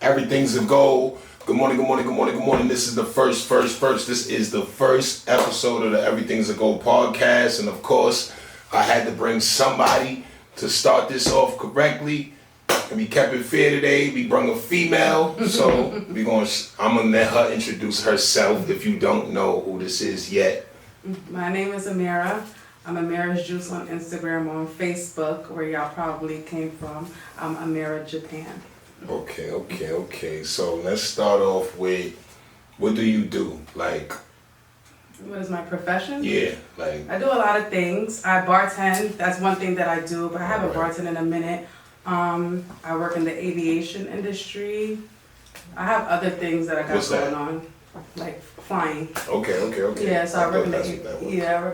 Everything's a goal. Good morning. This is the first. This is the first episode of the Everything's a Goal podcast. And of course, I had to bring somebody to start this off correctly. And we kept it fair today. We brought a female. So I'm gonna let her introduce herself if you don't know who this is yet. My name is Amira. I'm Amira's Juice on Instagram, on Facebook, where y'all probably came from. I'm Amira Japan. Okay. So let's start off with, what do you do? Like, what is my profession? Yeah, like. I do a lot of things. I bartend. That's one thing that I do, but I haven't bartended in a minute. I work in the aviation industry. I have other things that I got going on, like flying. Okay. Yeah, so I work in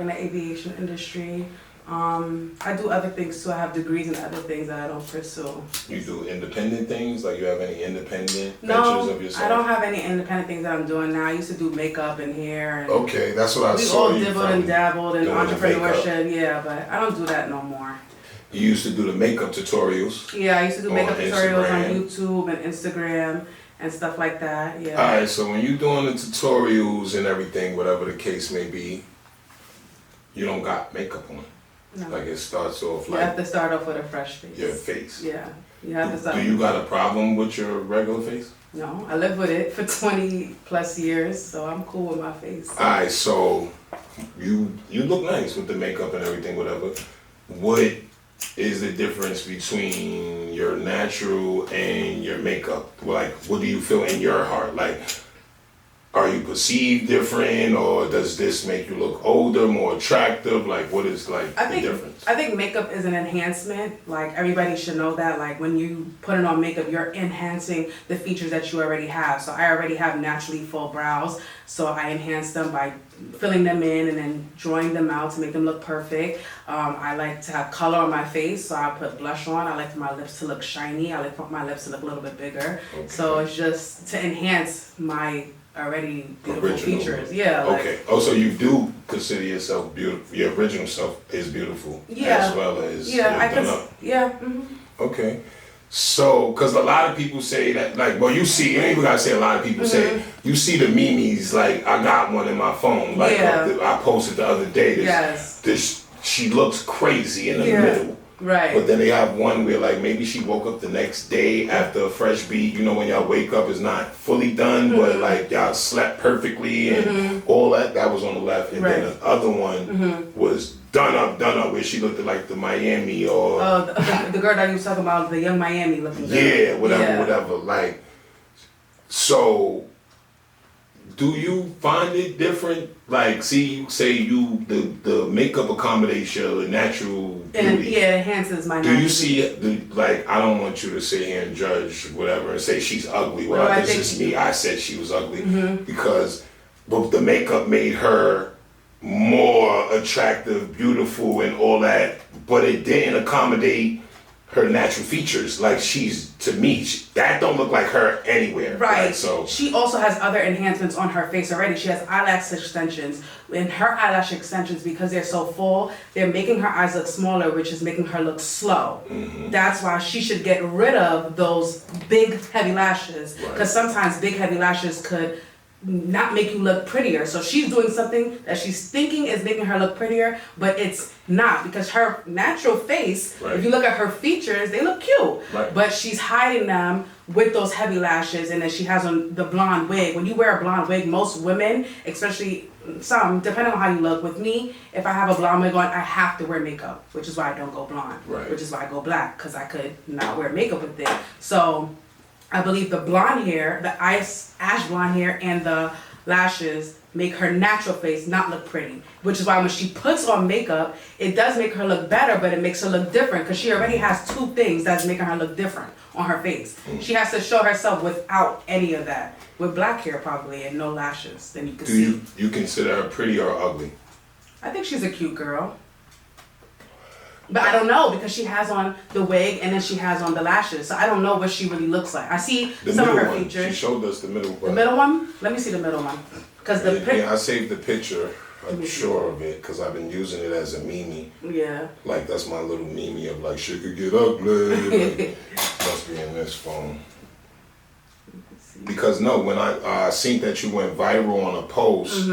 the aviation industry. I do other things too. I have degrees in other things that I don't pursue. You do independent things? Like, you have any independent ventures of yourself? I don't have any independent things that I'm doing now. I used to do makeup and hair. And okay, that's what I saw. We all dibbled and dabbled in entrepreneurship, yeah, but I don't do that no more. You used to do the makeup tutorials? Yeah, I used to do makeup tutorials on YouTube and Instagram and stuff like that, yeah. Alright, so when you're doing the tutorials and everything, whatever the case may be, you don't got makeup on? No. Like, it starts off like... You have to start off with a fresh face. Your face? Yeah. You have to start. Do you got a problem with your regular face? No, I lived with it for 20 plus years, so I'm cool with my face. Alright, so you look nice with the makeup and everything, whatever. What is the difference between your natural and your makeup? Like, what do you feel in your heart? Like, are you perceived different, or does this make you look older, more attractive? Like, what is the difference? I think makeup is an enhancement. Like, everybody should know that. Like, when you put it on makeup, you're enhancing the features that you already have. So I already have naturally full brows, so I enhance them by filling them in and then drawing them out to make them look perfect. I like to have color on my face, so I put blush on. I like for my lips to look shiny. I like for my lips to look a little bit bigger. Okay. So it's just to enhance my already beautiful features. Yeah. Okay. So you do consider yourself beautiful. Your original self is beautiful. Yeah. As well as Okay. So, because a lot of people say that, like, well, you ain't even gotta say a lot of people say, you see the memes, like, I got one in my phone, like, I posted the other day, this she looks crazy in the middle. Right. But then they have one where, like, maybe she woke up the next day after a fresh beat. You know, when y'all wake up, it's not fully done, but, like, y'all slept perfectly and all that. That was on the left. And then the other one was done up, where she looked like the Miami or... Oh, the girl that you was talking about, the young Miami looking girl. Yeah, whatever. Like, so... Do you find it different? Like, see, say the makeup accommodates your natural beauty. It enhances my natural. Do you see, like, I don't want you to sit here and judge whatever and say she's ugly. Well, this is me. I said she was ugly because the makeup made her more attractive, beautiful, and all that, but it didn't accommodate her natural features. Like, to me, that don't look like her anywhere. Right. Like, so she also has other enhancements on her face already. She has eyelash extensions. And her eyelash extensions, because they're so full, they're making her eyes look smaller, which is making her look slow. That's why she should get rid of those big, heavy lashes. Because sometimes big, heavy lashes could not make you look prettier. So she's doing something that she's thinking is making her look prettier, but it's not, because her natural face, if you look at her features, they look cute. But she's hiding them with those heavy lashes, and then she has on the blonde wig. When you wear a blonde wig, most women, especially some, depending on how you look, with me, if I have a blonde wig on, I have to wear makeup, which is why I don't go blonde, which is why I go black, because I could not wear makeup with it. So I believe the blonde hair, the ash blonde hair, and the lashes make her natural face not look pretty. Which is why when she puts on makeup, it does make her look better, but it makes her look different, because she already has two things that's making her look different on her face. She has to show herself without any of that. With black hair probably and no lashes, then you can see. Do you consider her pretty or ugly? I think she's a cute girl. But I don't know, because she has on the wig and then she has on the lashes. So I don't know what she really looks like. I see some of her features. She showed us the middle one. The middle one? Let me see the middle one. Because I saved the picture. I'm sure of it because I've been using it as a meme. Yeah. Like that's my little meme of like shit could get ugly. Like, must be in this phone. Because no, when I seen that you went viral on a post,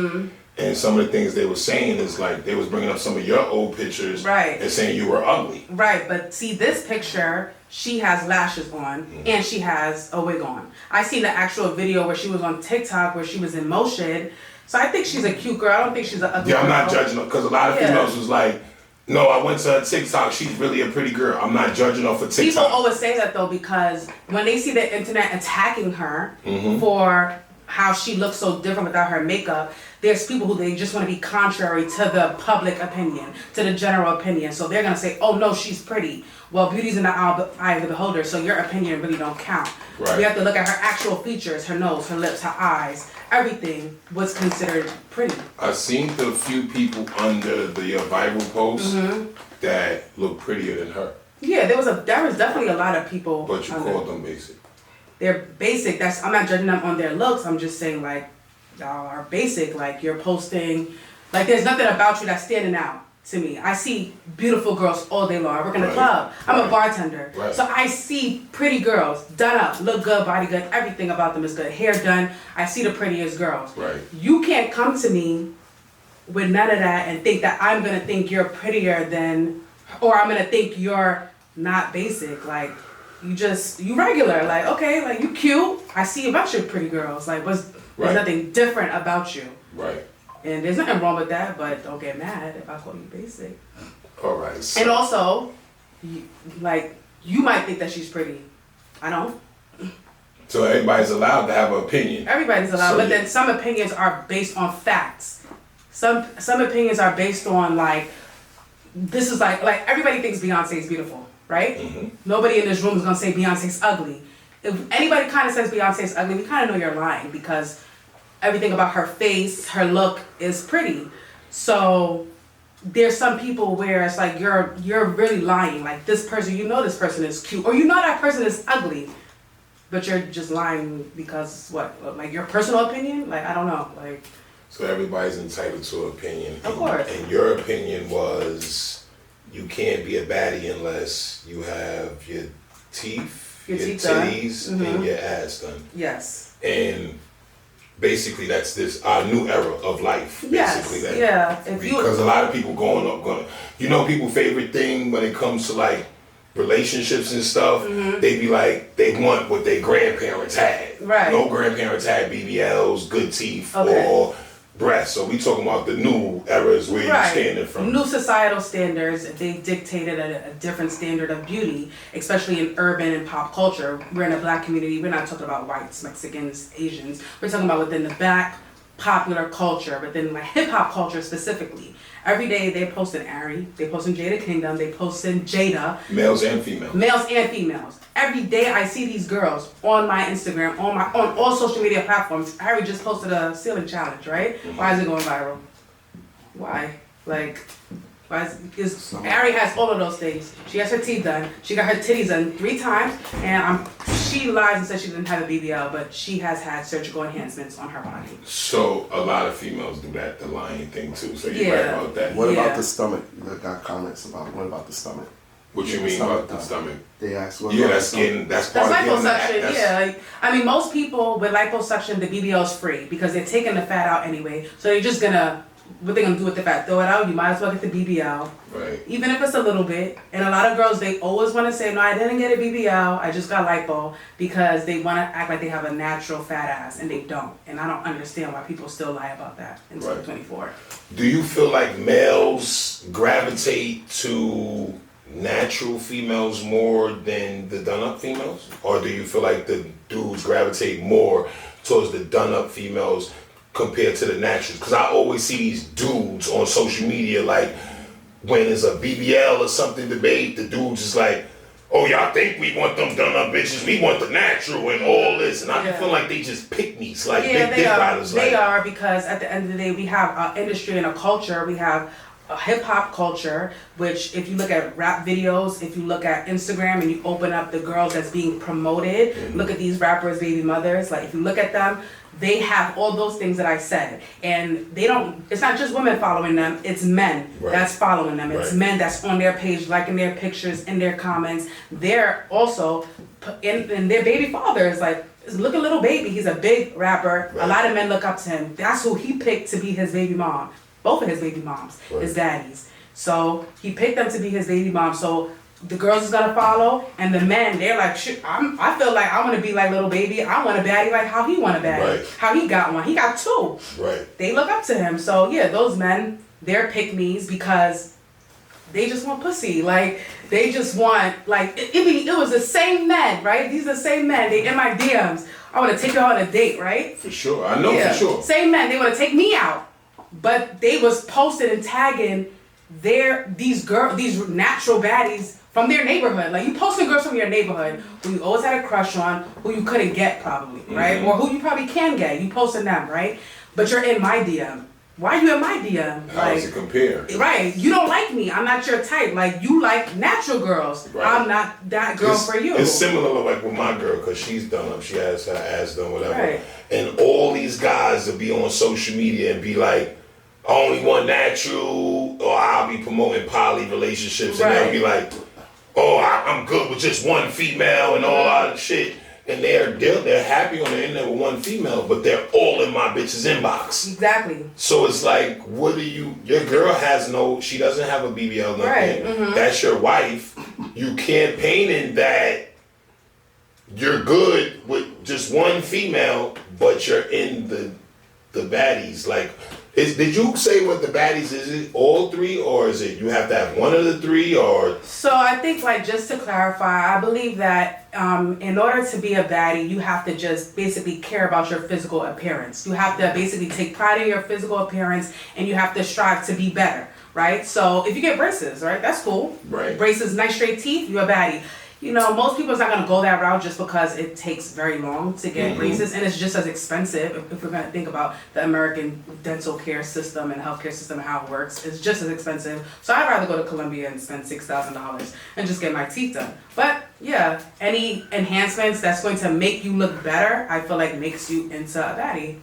and some of the things they were saying is like they was bringing up some of your old pictures, right, and saying you were ugly. Right, but see this picture, she has lashes on and she has a wig on. I seen the actual video where she was on TikTok where she was in motion. So I think she's a cute girl. I don't think she's an ugly girl. I'm not judging her because a lot of females was like, no, I went to her TikTok. She's really a pretty girl. I'm not judging her for TikTok. People always say that though because when they see the internet attacking her for how she looks so different without her makeup, there's people who they just want to be contrary to the public opinion, to the general opinion. So they're going to say, oh no, she's pretty. Well, beauty's in the eye of the beholder, so your opinion really don't count. Right. We have to look at her actual features, her nose, her lips, her eyes, everything was considered pretty. I seen the few people under the viral post that look prettier than her. Yeah, there was definitely a lot of people. But you called them basic. They're basic. I'm not judging them on their looks. I'm just saying like y'all are basic. Like you're posting, like there's nothing about you that's standing out to me. I see beautiful girls all day long. I work in a club. I'm a bartender. Right. So I see pretty girls, done up, look good, body good, everything about them is good. Hair done. I see the prettiest girls. Right. You can't come to me with none of that and think that I'm gonna think you're prettier than, or I'm gonna think you're not basic. Like you regular. Like okay, like you cute. I see a bunch of pretty girls. Like there's nothing different about you. Right. And there's nothing wrong with that, but don't get mad if I call you basic. All right. So. And also, you might think that she's pretty. I don't. So everybody's allowed to have an opinion. Everybody's allowed, but then some opinions are based on facts. Some opinions are based on like, this is like everybody thinks Beyonce is beautiful, right? Nobody in this room is gonna say Beyonce's ugly. If anybody kind of says Beyonce's ugly, we kind of know you're lying because everything about her face, her look is pretty. So there's some people where it's like you're really lying. Like this person, you know this person is cute, or you know that person is ugly, but you're just lying because what? Like your personal opinion? Like I don't know. Like so everybody's entitled to an opinion. Of course. And your opinion was you can't be a baddie unless you have your teeth, your titties, and your ass done. Yes. And basically, that's this our new era of life. Basically, yes, yeah. Because a lot of people going, people's favorite thing when it comes to like relationships and stuff, they be like, they want what their grandparents had. Right. No grandparents had BBLs, good teeth, or breasts. So we talking about the new eras where you're standing from. New societal standards, they dictated a different standard of beauty, especially in urban and pop culture. We're in a black community. We're not talking about whites, Mexicans, Asians. We're talking about within the black popular culture, within like hip hop culture specifically. Every day they post in Ari, they post in Jada Kingdom, they post in Jada. Males and females. Males and females. Every day I see these girls on my Instagram, on all social media platforms. Ari just posted a ceiling challenge, right? Why is it going viral? Why? Because Ari has all of those things. She has her teeth done. She got her titties done 3 times, and she lies and says she didn't have a BBL, but she has had surgical enhancements on her body. So a lot of females do that, the lying thing too. So you're right about that. What about the stomach? You got comments about what about the stomach? What you mean about the stomach? They ask what that's getting that's part of liposuction. Yeah, I mean most people with liposuction, the BBL is free because they're taking the fat out anyway. So they're just gonna. What they gonna do with the fat? Throw it out? You might as well get the BBL. Right. Even if it's a little bit. And a lot of girls, they always want to say, no, I didn't get a BBL. I just got lipo because they want to act like they have a natural fat ass, and they don't. And I don't understand why people still lie about that in 2024. Do you feel like males gravitate to natural females more than the done-up females? Or do you feel like the dudes gravitate more towards the done-up females compared to the naturals? Because I always see these dudes on social media, like when there's a BBL or something debate, the dudes is like, oh, y'all think we want them done up bitches, we want the natural and all this. And I feel like they just pick me, like big dick riders. They are, because at the end of the day, we have an industry and a culture. We have hip hop culture, which if you look at rap videos, if you look at Instagram and you open up the girls that's being promoted, look at these rappers, baby mothers, like if you look at them, they have all those things that I said. And they don't, it's not just women following them, it's men that's following them. It's men that's on their page, liking their pictures, in their comments. They're also, in their baby fathers, like, look at Little Baby, he's a big rapper. A lot of men look up to him. That's who he picked to be his baby mom. Both of his baby moms, his daddies. So he picked them to be his baby mom. So the girls is gonna follow, and the men, they're like, shit, I feel like I wanna be like Little Baby. I want a baddie like how he want a baddie. How he got one. He got two. They look up to him. So yeah, those men, they're pick-me's because they just want pussy. Like, they just want, like, it was the same men, right? These are the same men. They in my DMs. I want to take you on a date, right? For sure. I know for sure. Same men. They want to take me out. But they was posting and tagging these natural baddies from their neighborhood. Like, you posting girls from your neighborhood who you always had a crush on, who you couldn't get probably, right? Or who you probably can get. You posting them, right? But you're in my DM. Why are you in my DM? How does it compare? Right. You don't like me. I'm not your type. Like, you like natural girls. I'm not that girl for you. It's similar like with my girl, because she's done up. She has her ass done, whatever. And all these guys will be on social media and be like, I only want natural, or I'll be promoting poly relationships. And they'll be like, oh, I'm good with just one female and all that shit. And they're happy on the internet with one female, but they're all in my bitch's inbox. Exactly. So it's like, your girl she doesn't have a BBL, nothing. That's your wife. You campaigning that you're good with just one female, but you're in the baddies. Like, did you say what the baddies is? It all three, or is it you have to have one of the three, or? So I think, like, just to clarify, I believe that in order to be a baddie, you have to just basically care about your physical appearance. You have to basically take pride in your physical appearance, and you have to strive to be better, right? So if you get braces, right, that's cool. Right. Braces, nice straight teeth, you're a baddie. You know, most people's not going to go that route just because it takes very long to get braces, and it's just as expensive. If we're going to think about the American dental care system and healthcare system and how it works, it's just as expensive. So I'd rather go to Colombia and spend $6,000 and just get my teeth done. But yeah, any enhancements that's going to make you look better, I feel like makes you into a baddie.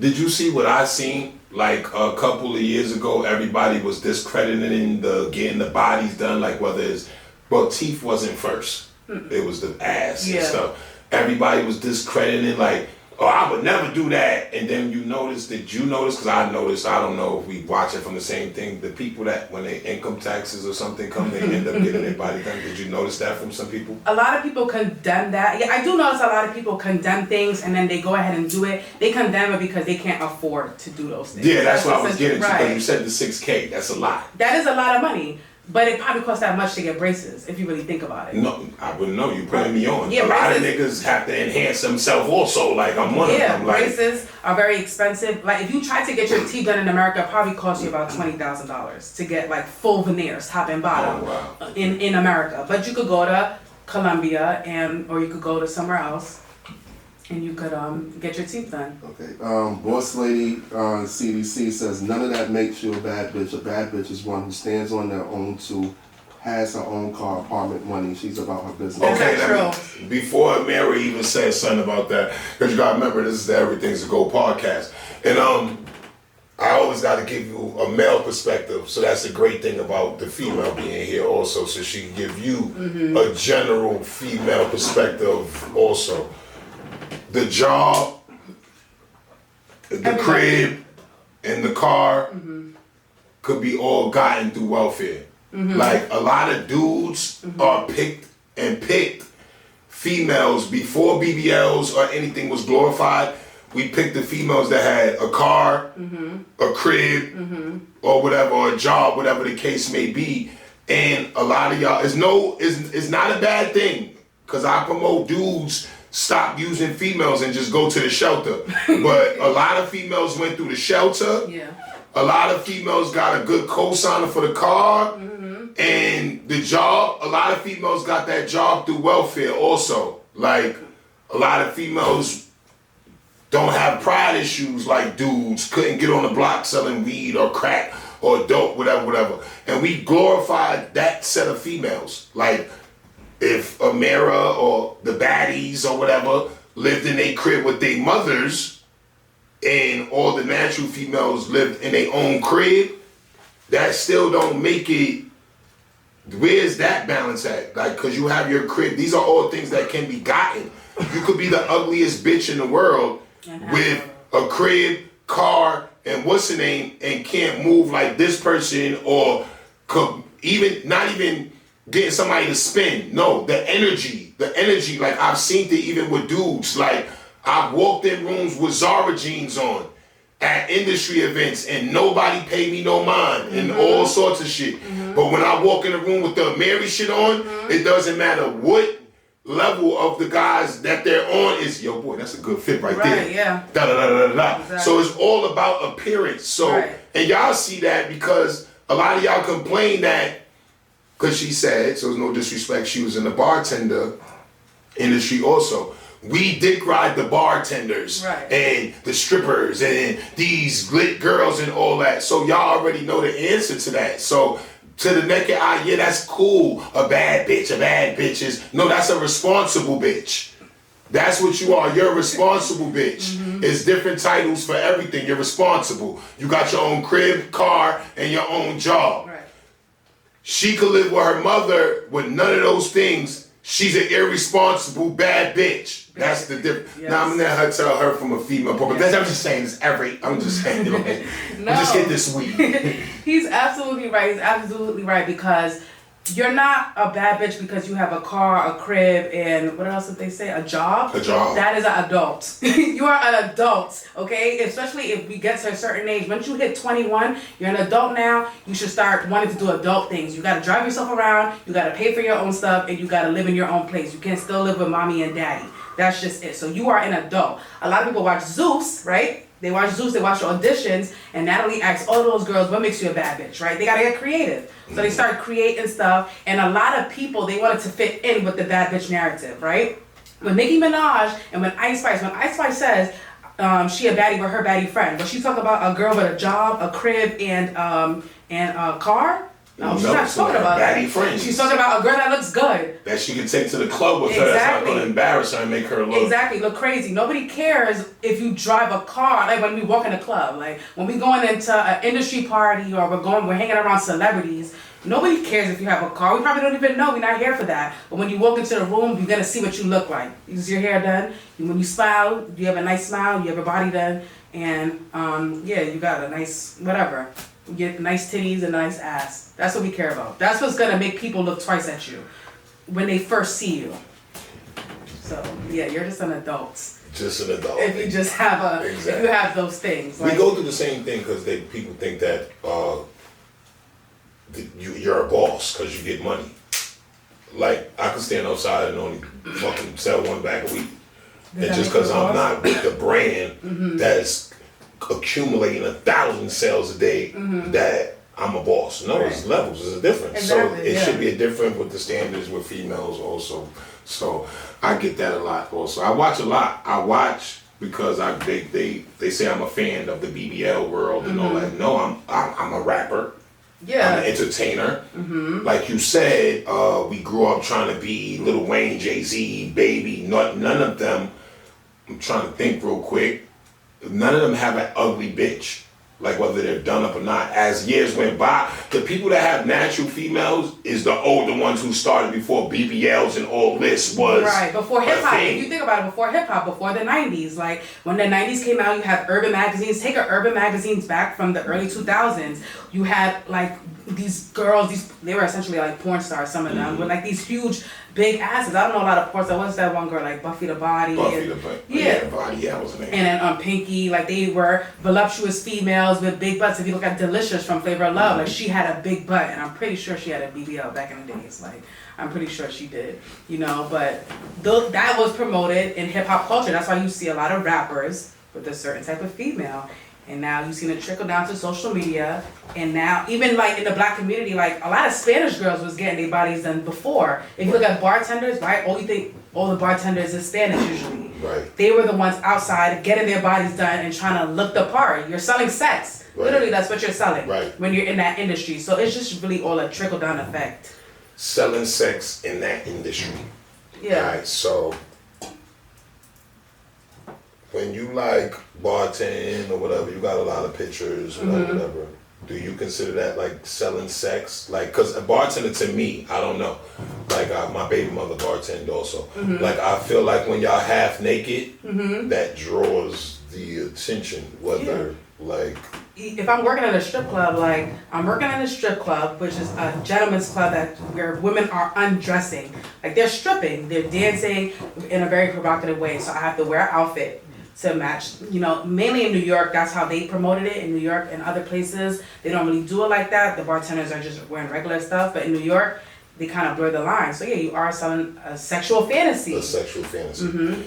Did you see what I seen? Like a couple of years ago, everybody was discrediting getting the bodies done, like whether it's, well, teeth wasn't first. It was the ass and stuff. Everybody was discrediting, like, oh, I would never do that. And then did you notice? Because I noticed, I don't know if we watch it from the same thing, the people that when their income taxes or something come, they end up getting their body done. Did you notice that from some people? A lot of people condemn that. Yeah, I do notice a lot of people condemn things and then they go ahead and do it. They condemn it because they can't afford to do those things. Yeah, that's what I was getting to, because you said the $6K. That's a lot. That is a lot of money. But it probably costs that much to get braces, if you really think about it. No, I wouldn't know. You putting me on. Yeah, a lot of niggas have to enhance themselves also. Like, I'm one of them. Like, braces are very expensive. Like, if you try to get your teeth done in America, it probably costs you about $20,000 to get, like, full veneers, top and bottom, in America. But you could go to Colombia, or you could go to somewhere else, and you could get your teeth done. Okay. Boss Lady CDC says none of that makes you a bad bitch. A bad bitch is one who stands on their own two, has her own car, apartment, money. She's about her business. Okay, before Mary even said something about that, because you gotta remember, this is the Everything's a Go podcast, and I always got to give you a male perspective, so that's the great thing about the female being here also, so she can give you a general female perspective also. The job, the crib, and the car could be all gotten through welfare. Like, a lot of dudes are picked females before BBLs or anything was glorified. We picked the females that had a car, a crib, or whatever, or a job, whatever the case may be. And a lot of y'all, it's not a bad thing, because I promote dudes stop using females and just go to the shelter. But a lot of females went through the shelter. Yeah. A lot of females got a good cosigner for the car. And the job, a lot of females got that job through welfare also. Like, a lot of females don't have pride issues like dudes, couldn't get on the block selling weed or crack or dope, whatever. And we glorify that set of females. Like, if Amira or the Baddies or whatever lived in a crib with their mothers and all the natural females lived in their own crib, that still don't make it. Where's that balance at? Like, cause you have your crib. These are all things that can be gotten. You could be the ugliest bitch in the world with a crib, car, and what's the name, and can't move like this person, or could not even getting somebody to spin. No, the energy. Like, I've seen it even with dudes. Like, I've walked in rooms with Zara jeans on at industry events, and nobody paid me no mind, and all sorts of shit. But when I walk in a room with the Mary shit on, it doesn't matter what level of the guys that they're on is, yo boy, that's a good fit right there. Yeah. Da da da da da da. Exactly. So it's all about appearance. So and y'all see that because a lot of y'all complain that, because she said, so there's no disrespect, she was in the bartender industry also. We dick ride the bartenders and the strippers and these lit girls and all that. So y'all already know the answer to that. So to the naked eye, yeah, that's cool. A bad bitch is, no, that's a responsible bitch. That's what you are. You're a responsible bitch. It's different titles for everything. You're responsible. You got your own crib, car, and your own job. She could live with her mother with none of those things. She's an irresponsible bad bitch. That's the difference. Now I'm gonna let her tell her from a female point, but I'm just saying I'm just saying, like, no. Just get this weed. He's absolutely right because you're not a bad bitch because you have a car, a crib, and what else did they say? A job? A job. That is an adult. You are an adult, okay? Especially if we get to a certain age. Once you hit 21, you're an adult now. You should start wanting to do adult things. You gotta drive yourself around, you gotta pay for your own stuff, and you gotta live in your own place. You can't still live with mommy and daddy. That's just it. So you are an adult. A lot of people watch Zeus, right? They watch Zeus, they watch the auditions, and Natalie asks all those girls, what makes you a bad bitch, right? They gotta get creative. So they start creating stuff, and a lot of people, they wanted to fit in with the bad bitch narrative, right? When Nicki Minaj and when Ice Spice says she a baddie with her baddie friend, but she talk about a girl with a job, a crib, and a car? No, she's not talking about baddie friends. She's talking about a girl that looks good. That she can take to the club with her. That's not going to embarrass her and make her look crazy. Nobody cares if you drive a car. Like when we walk in a club, like when we going into an industry party or we're hanging around celebrities. Nobody cares if you have a car. We probably don't even know. We're not here for that. But when you walk into the room, you're gonna see what you look like. Is your hair done? When you smile, you have a nice smile. You have your body done, and you got a nice whatever. You get nice titties and a nice ass. That's what we care about. That's what's gonna make people look twice at you when they first see you. So yeah, you're just an adult. Just an adult. If you just have if you have those things. We go through the same thing because people think that you're a boss because you get money. Like, I can stand outside and only fucking sell one bag a week. And just because I'm not with the brand that's accumulating 1,000 sales a day, that I'm a boss. No, it's levels. There's a difference. Exactly, so it should be a difference with the standards with females also. So I get that a lot also. I watch a lot. I watch because they say I'm a fan of the BBL world and all that. No, I'm a rapper. Yeah. I'm an entertainer. Like you said, we grew up trying to be Lil Wayne, Jay-Z, Baby. None of them, I'm trying to think real quick, none of them have an ugly bitch. Like whether they're done up or not. As years went by, the people that have natural females is the older ones who started before BBLs and all this was. Right, before hip hop. If you think about it, before hip hop, before the 90s. Like when the 90s came out, you had urban magazines. Take urban magazines back from the early 2000s. You had like these girls, they were essentially like porn stars, some of them, with like these huge, big asses. I don't know a lot of porn stars. What's that one girl, like Buffy the Body? Body, was her name. And then Pinky, like they were voluptuous females with big butts. If you look at Delicious from Flavor of Love, like she had a big butt, and I'm pretty sure she had a BBL back in the days. Like I'm pretty sure she did, but that was promoted in hip hop culture. That's why you see a lot of rappers with a certain type of female. And now you've seen it trickle down to social media. And now, even like in the black community, like a lot of Spanish girls was getting their bodies done before. If you look at bartenders, right, all the bartenders is Spanish usually. Right. They were the ones outside getting their bodies done and trying to look the part. You're selling sex. Literally, that's what you're selling Right. when you're in that industry. So it's just really all a trickle-down effect. Selling sex in that industry. Yeah. Alright, so when you like bartending or whatever, you got a lot of pictures, whatever. Do you consider that like selling sex? Like, cause a bartender to me, I don't know. Like my baby mother bartended also. Like I feel like when y'all half naked, that draws the attention. Whether like If I'm working at a strip club, like I'm working at a strip club, which is a gentleman's club where women are undressing, like they're stripping, they're dancing in a very provocative way. So I have to wear an outfit to match. You know, mainly in New York, that's how they promoted it. In New York and other places, they don't really do it like that. The bartenders are just wearing regular stuff, but in New York, they kind of blur the line. So yeah, you are selling a sexual fantasy. a sexual fantasy.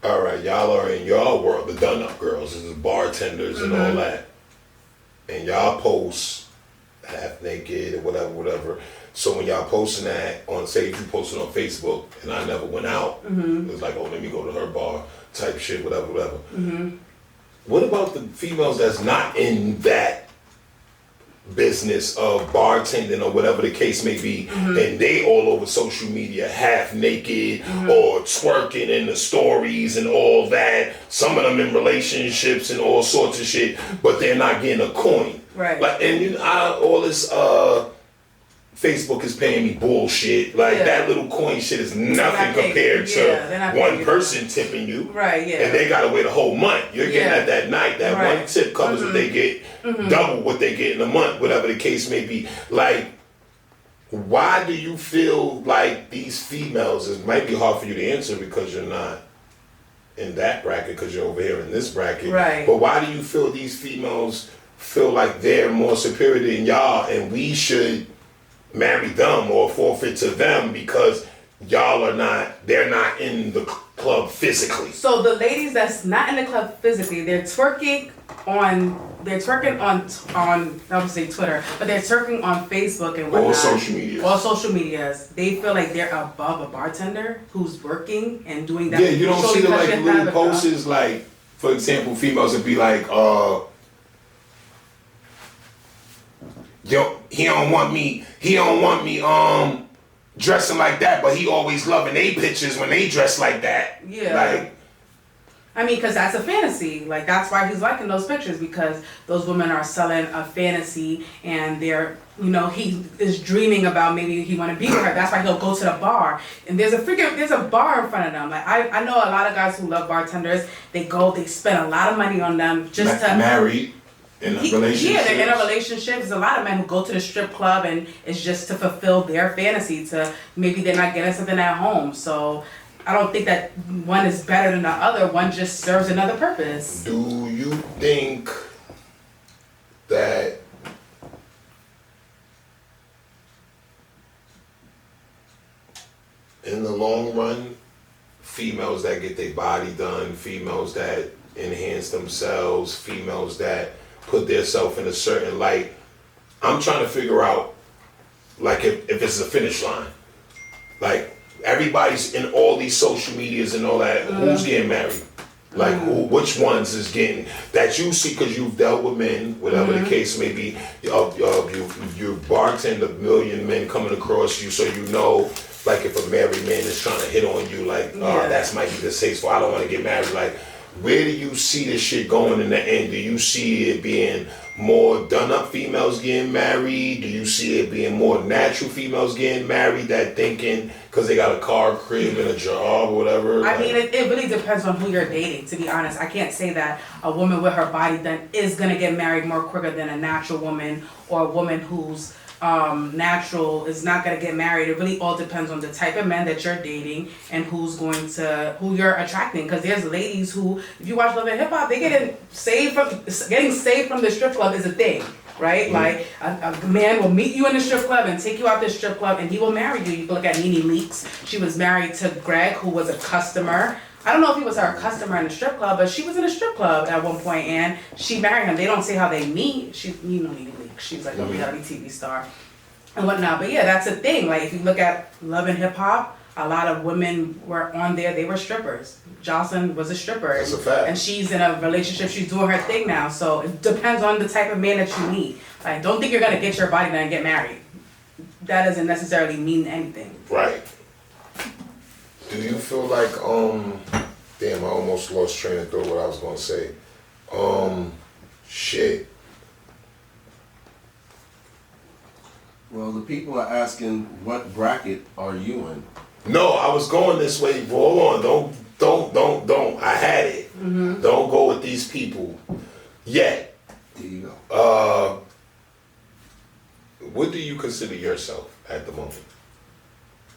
All right, y'all are in y'all world, the done-up girls, this is bartenders and all that, and y'all post half naked or whatever. So when y'all posting that on, say if you posted on Facebook, and I never went out, it was like, oh, let me go to her bar type shit, whatever. What about the females that's not in that business of bartending or whatever the case may be, and they all over social media half naked or twerking in the stories and all that, some of them in relationships and all sorts of shit, but they're not getting a coin, Right. like, and you know, all this Facebook is paying me bullshit. Like that little coin shit is nothing compared to one person tipping you. Right, yeah. And they gotta wait a whole month. You're getting at that night. That one tip covers what they get, double what they get in a month, whatever the case may be. Like, why do you feel like these females, it might be hard for you to answer because you're not in that bracket, because you're over here in this bracket. Right. But why do you feel these females feel like they're more superior than y'all and we should marry them or forfeit to them because y'all are not, they're not in the club physically? So the ladies that's not in the club physically, they're twerking on I would say Twitter, but they're twerking on Facebook and whatnot. All social medias. All social medias. They feel like they're above a bartender who's working and doing that. Yeah, you don't see the like Showing little Tabitha. posts like, for example, females would be like, yo, he don't want me dressing like that, but he always loving they pictures when they dress like that. Yeah. Like, I mean, because that's a fantasy. Like, that's why he's liking those pictures, because those women are selling a fantasy and they're, you know, he is dreaming about maybe he want to be with her. That's why he'll go to the bar. And there's a bar in front of them. Like, I know a lot of guys who love bartenders. They spend a lot of money on them just to... Married. In a relationship. Yeah, they're in a relationship. There's a lot of men who go to the strip club and it's just to fulfill their fantasy, to maybe they're not getting something at home. So I don't think that one is better than the other. One just serves another purpose. Do you think that in the long run, females that get their body done, females that enhance themselves, females that put themselves in a certain light, I'm trying to figure out, like, if it's a finish line. Like, everybody's in all these social medias and all that, who's getting married? Like, which ones is getting, that you see, because you've dealt with men, whatever the case may be, you bartend a million men coming across you, so you know, like, if a married man is trying to hit on you, like, that's might be distasteful, I don't want to get married. Like, where do you see this shit going in the end? Do you see it being more done-up females getting married? Do you see it being more natural females getting married that thinking because they got a car, crib, and a job or whatever? I mean, it really depends on who you're dating, to be honest. I can't say that a woman with her body done is going to get married more quicker than a natural woman, or a woman who's natural is not going to get married. It really all depends on the type of men that you're dating and who you're attracting. Because there's ladies who, if you watch Love and Hip Hop, they getting saved from the strip club is a thing, right? Like a man will meet you in the strip club and take you out to the strip club and he will marry you. You can look at Nene Leakes. She was married to Greg, who was a customer. I don't know if he was her customer in the strip club, but she was in a strip club at one point and she married him. They don't say how they meet. You know Nene Leakes. She's like a reality TV star and whatnot. But yeah, that's a thing. Like, if you look at Love and Hip Hop, a lot of women were on there, they were strippers. Jocelyn was a stripper. That's a fact. And she's in a relationship, she's doing her thing now. So it depends on the type of man that you meet. Like, don't think you're gonna get your body done and get married. That doesn't necessarily mean anything. Right. Do you feel like, damn, I almost lost train of thought what I was gonna say. Shit. Well, the people are asking, what bracket are you in? No, I was going this way. Hold on. Don't. I had it. Mm-hmm. Don't go with these people yet. There you go. What do you consider yourself at the moment?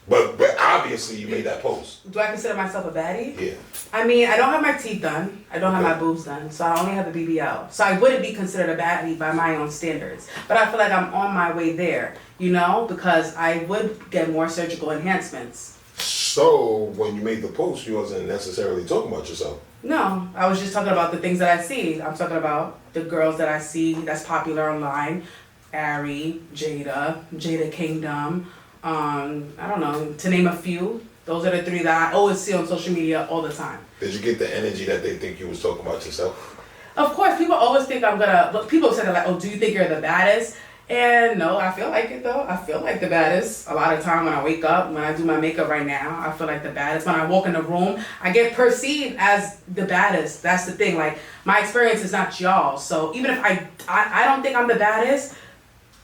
But obviously you made that post. Do I consider myself a baddie? Yeah. I mean, I don't have my teeth done. I don't have my boobs done. So I only have the BBL. So I wouldn't be considered a baddie by my own standards. But I feel like I'm on my way there, you know, because I would get more surgical enhancements. So when you made the post, you wasn't necessarily talking about yourself. No, I was just talking about the things that I see. I'm talking about the girls that I see that's popular online. Ari, Jada Kingdom, I don't know, to name a few. Those are the three that I always see on social media all the time. Did you get the energy that they think you was talking about yourself? Of course, people always think people say that like, oh, do you think you're the baddest? And no, I feel like it though. I feel like the baddest. A lot of time when I wake up, when I do my makeup right now, I feel like the baddest. When I walk in the room, I get perceived as the baddest. That's the thing. Like, my experience is not y'all. So even if I don't think I'm the baddest,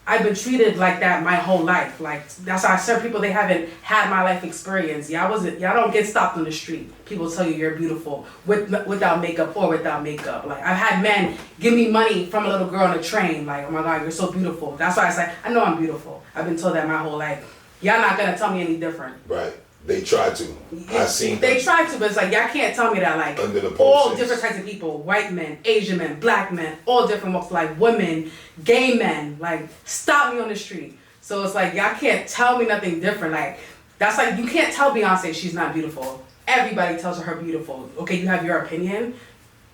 I've been treated like that my whole life. Like, that's why certain people, they haven't had my life experience. Y'all don't get stopped on the street. People tell you you're beautiful without makeup or without makeup. Like, I've had men give me money from a little girl on a train. Like, oh my God, you're so beautiful. That's why I say, I know I'm beautiful. I've been told that my whole life. Y'all not gonna tell me any different. Right. They try to. I seen They them. try to, but it's like, y'all can't tell me that. Like, Under the all posters. different types of people, white men, Asian men, black men, all different walks, like women, gay men, like, stop me on the street. So it's like, y'all can't tell me nothing different. Like, that's like, you can't tell Beyonce she's not beautiful. Everybody tells her beautiful. Okay, you have your opinion.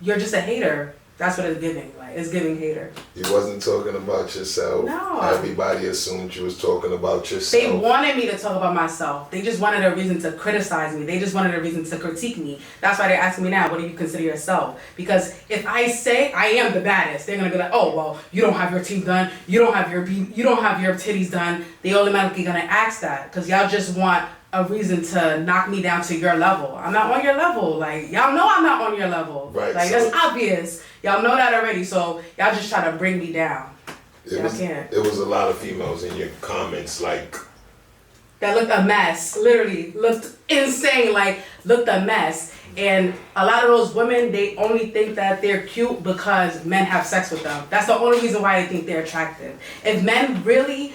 You're just a hater. That's what it's giving. Like, it's giving hater. You wasn't talking about yourself. No. Everybody assumed you was talking about yourself. They wanted me to talk about myself. They just wanted a reason to criticize me. They just wanted a reason to critique me. That's why they're asking me now, what do you consider yourself? Because if I say I am the baddest, they're gonna be like, oh, well, you don't have your teeth done, you don't have your titties done. They automatically gonna ask that because y'all just want a reason to knock me down to your level. I'm not on your level. Like, y'all know I'm not on your level. Right. Like, So that's obvious. Y'all know that already. So y'all just try to bring me down. It was a lot of females in your comments like, that looked a mess, literally looked insane, like looked a mess. And a lot of those women, they only think that they're cute because men have sex with them. That's the only reason why they think they're attractive. If men really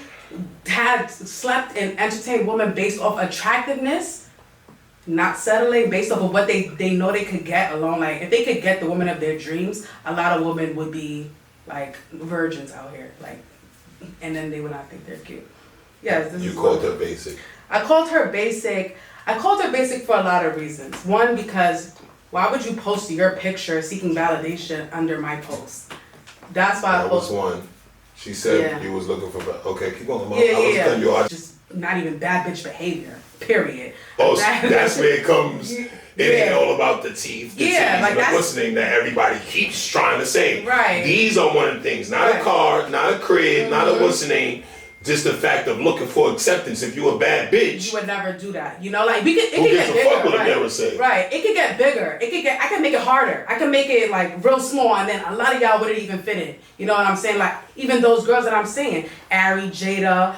had slept and entertained women based off attractiveness, not settling, based off of what they know they could get alone, like if they could get the woman of their dreams, a lot of women would be like virgins out here, like, and then they would not think they're cute. Yes, you called her basic. I called her basic. I called her basic for a lot of reasons. One, because why would you post your picture seeking validation under my post? That's why That I was posted. one. She said Yeah. you was looking for. Okay, keep going. Mom. Yeah. Just not even bad bitch behavior. Period. Oh, that's where it comes. It ain't all about the teeth. The Yeah, titties, like and the that's- listening that everybody keeps trying to say. Right. These are one of the things. Not Right. a car, not a crib, not a what's the name. Just the fact of looking for acceptance. If you a bad bitch, You would never do that. You know, like it who could gives get a bigger. fuck what Right. a never say? Right. It could get bigger. I can make it harder. I can make it like real small, and then a lot of y'all wouldn't even fit in. You know what I'm saying? Like even those girls that I'm saying, Ari, Jada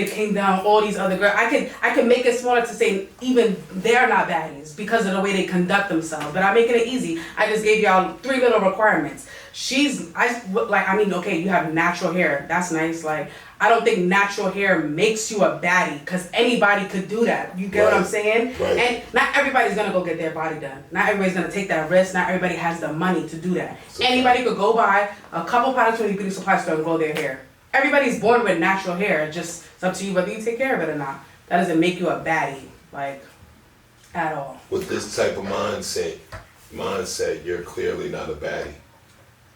Kingdom, all these other girls. I can make it smaller to say even they're not baddies because of the way they conduct themselves. But I'm making it easy. I just gave y'all 3 little requirements. Okay, you have natural hair. That's nice. Like, I don't think natural hair makes you a baddie because anybody could do that. You get what I'm saying? Right. And not everybody's gonna go get their body done. Not everybody's gonna take that risk. Not everybody has the money to do that. Anybody could go buy a couple products from the beauty supply store and grow their hair. Everybody's born with natural hair. Just it's up to you whether you take care of it or not. That doesn't make you a baddie, like, at all. With this type of mindset, you're clearly not a baddie.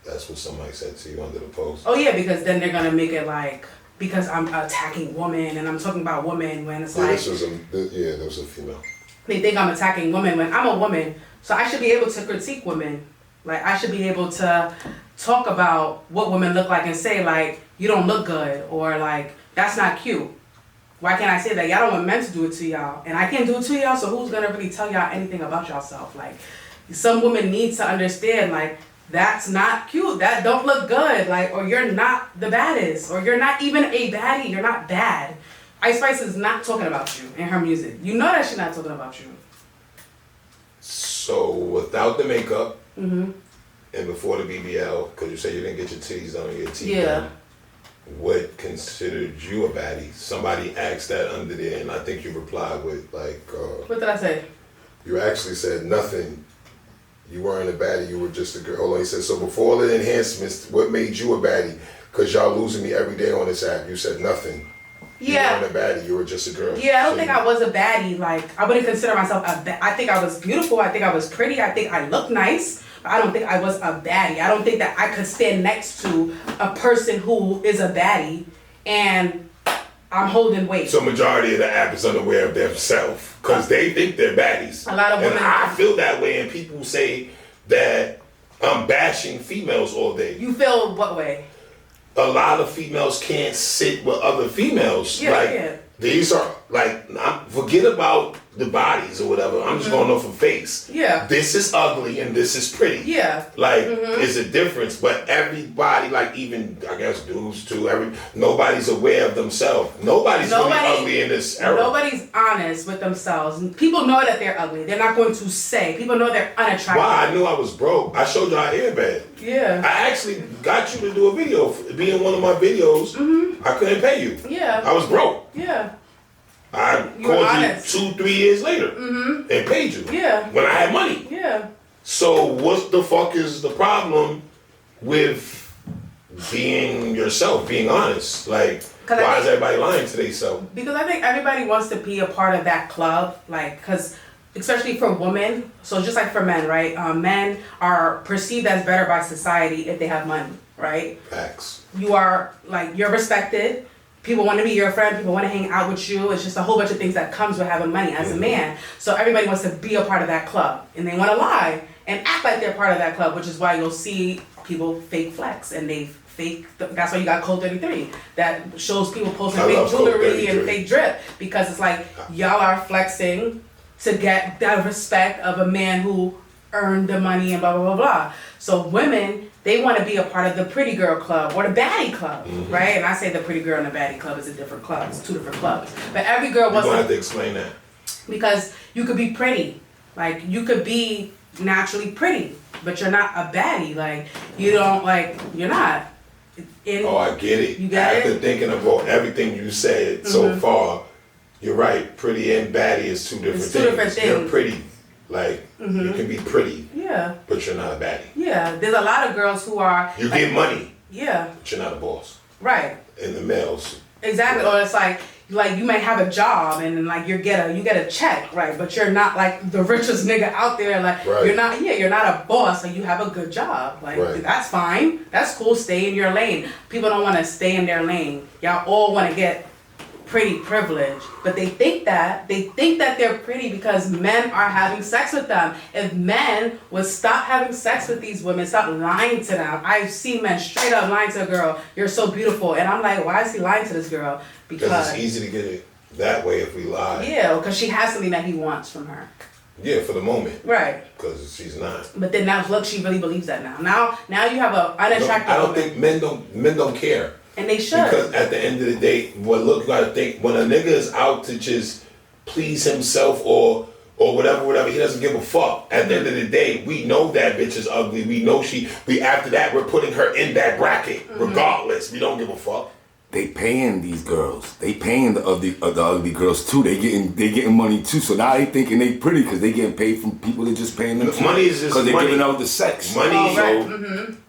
That's what somebody said to you under the post. Oh yeah, because then they're gonna make it like because I'm attacking women and I'm talking about women when it's like that was a female. They think I'm attacking women when I'm a woman, so I should be able to critique women. Like I should be able to talk about what women look like and say like you don't look good or like that's not cute. Why can't I say that? Y'all don't want men to do it to y'all, and I can't do it to y'all. So who's gonna really tell y'all anything about yourself? Like some women need to understand like. That's not cute. That don't look good. Like, or you're not the baddest. Or you're not even a baddie. You're not bad. Ice Spice is not talking about you in her music. You know that she's not talking about you. So, without the makeup, and before the BBL, because you said you didn't get your titties done or your teeth done, what considered you a baddie? Somebody asked that under there, and I think you replied with, like... what did I say? You actually said nothing. You weren't a baddie, you were just a girl. Hold on, he said, so before all the enhancements, what made you a baddie? Because y'all losing me every day on this app. You said nothing. Yeah. You weren't a baddie, you were just a girl. Yeah, I don't think I was a baddie. Like, I wouldn't consider myself I think I was beautiful. I think I was pretty. I think I looked nice. But I don't think I was a baddie. I don't think that I could stand next to a person who is a baddie and I'm holding weight. So majority of the app is unaware of themselves because they think they're baddies. A lot of women. And I feel that way, and people say that I'm bashing females all day. You feel what way? A lot of females can't sit with other females. Yeah, like, yeah. These are, like, forget about the bodies or whatever. I'm just going off of face. Yeah. This is ugly and this is pretty. Yeah. Like, it's a difference. But everybody, like even, I guess, dudes too, nobody's aware of themselves. Nobody's really ugly in this era. Nobody's honest with themselves. People know that they're ugly. They're not going to say. People know they're unattractive. Why? I knew I was broke. I showed y'all Airbag. Yeah. I actually got you to do a video. Be in one of my videos. I couldn't pay you. Yeah. I was broke. Yeah. I called you 2-3 years later and paid you. Yeah. When I had money. Yeah. So what the fuck is the problem with being yourself, being honest? Like, why is everybody lying to themselves? Because I think everybody wants to be a part of that club, like, because especially for women, so just like for men, right? Men are perceived as better by society if they have money, right? Facts. You are, like, you're respected. People want to be your friend. People want to hang out with you. It's just a whole bunch of things that comes with having money as a man. So everybody wants to be a part of that club. And they want to lie and act like they're part of that club, which is why you'll see people fake flex and they fake, that's why you got Code 33. That shows people posting fake jewelry and fake drip, because it's like y'all are flexing to get that respect of a man who earned the money and blah, blah, blah, blah. So women, they want to be a part of the pretty girl club or the baddie club, right? And I say the pretty girl and the baddie club is a different club. It's two different clubs. But every girl wants to... You're going to have to explain that. Because you could be pretty. Like, you could be naturally pretty, but you're not a baddie. Like, you don't, like, you're not. I get it. You got After thinking about everything you said so far, you're right. Pretty and baddie is two different things. You're pretty. Like, you can be pretty. Yeah. But you're not a baddie. Yeah. There's a lot of girls who are... You get money. Yeah. But you're not a boss. Right. And the males. Exactly. Or it's like you may have a job and like you get a check, right? But you're not like the richest nigga out there. Like you're not a boss. Like you have a good job. Like that's fine. That's cool. Stay in your lane. People don't want to stay in their lane. Y'all all want to get pretty privilege, but they think that they're pretty because men are having sex with them. If men would stop having sex with these women, stop lying to them. I've seen men straight up lying to a girl, "You're so beautiful," and I'm like, why is he lying to this girl? Because it's easy to get it that way if we lie. Yeah, because she has something that he wants from her. Yeah, for the moment. Right. Because she's not. But then now, look, she really believes that now. Now you have an unattractive. I don't think men don't care. And they should. Because at the end of the day, you gotta think, when a nigga is out to just please himself or whatever, he doesn't give a fuck. At the end of the day, we know that bitch is ugly. We know after that, we're putting her in that bracket, regardless. We don't give a fuck. They paying these girls. They paying the ugly girls too. They getting money too. So now they thinking they pretty because they getting paid from people that just paying them. Money is just money. Because they're giving out the sex.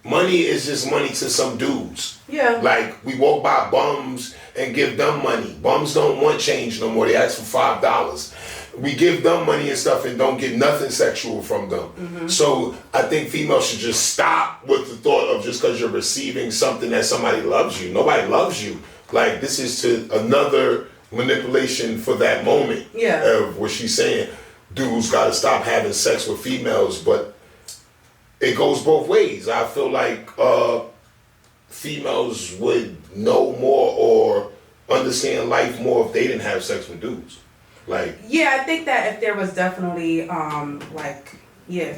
Money is just money to some dudes. Yeah. Like we walk by bums and give them money. Bums don't want change no more. They ask for $5. We give them money and stuff and don't get nothing sexual from them. So I think females should just stop with the thought of just because you're receiving something that somebody loves you. Nobody loves you. Like, this is to another manipulation for that moment. Yeah. Of what she's saying, dudes got to stop having sex with females, but it goes both ways. I feel like females would know more or understand life more if they didn't have sex with dudes. Like, yeah, I think that if there was definitely if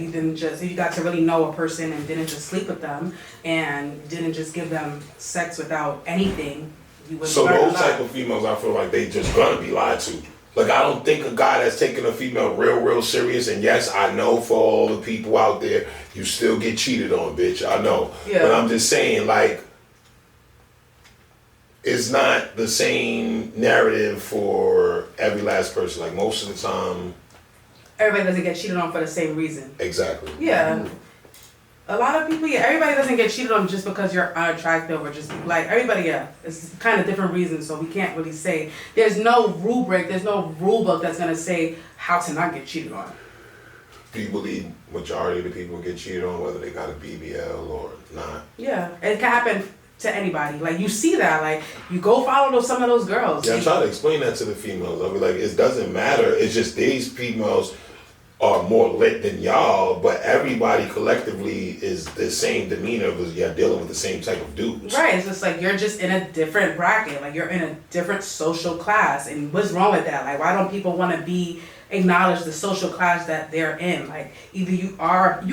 you got to really know a person and didn't just sleep with them and didn't just give them sex without anything, you would so learn a those lot. type of females, I feel like they just gonna be lied to. Like, I don't think a guy that's taking a female real serious, and yes, I know for all the people out there, you still get cheated on, bitch. I know. Yeah. But I'm just saying, like, it's not the same narrative for every last person. Like, most of the time. Everybody doesn't get cheated on for the same reason. Exactly. Yeah. A lot of people, everybody doesn't get cheated on just because you're unattractive or just like everybody, it's kind of different reasons, so we can't really say. There's no rubric, there's no rule book that's gonna say how to not get cheated on. Do you believe majority of the people get cheated on, whether they got a BBL or not? Yeah, it can happen to anybody. Like, you see that, like, you go follow some of those girls. Yeah, I'm trying to explain that to the females. I mean, like, it doesn't matter. It's just these females are more lit than y'all, but everybody collectively is the same demeanor because you're dealing with the same type of dudes. Right, it's just like you're just in a different bracket, like you're in a different social class, and what's wrong with that? Like, why don't people want to acknowledge the social class that they're in? Like, either you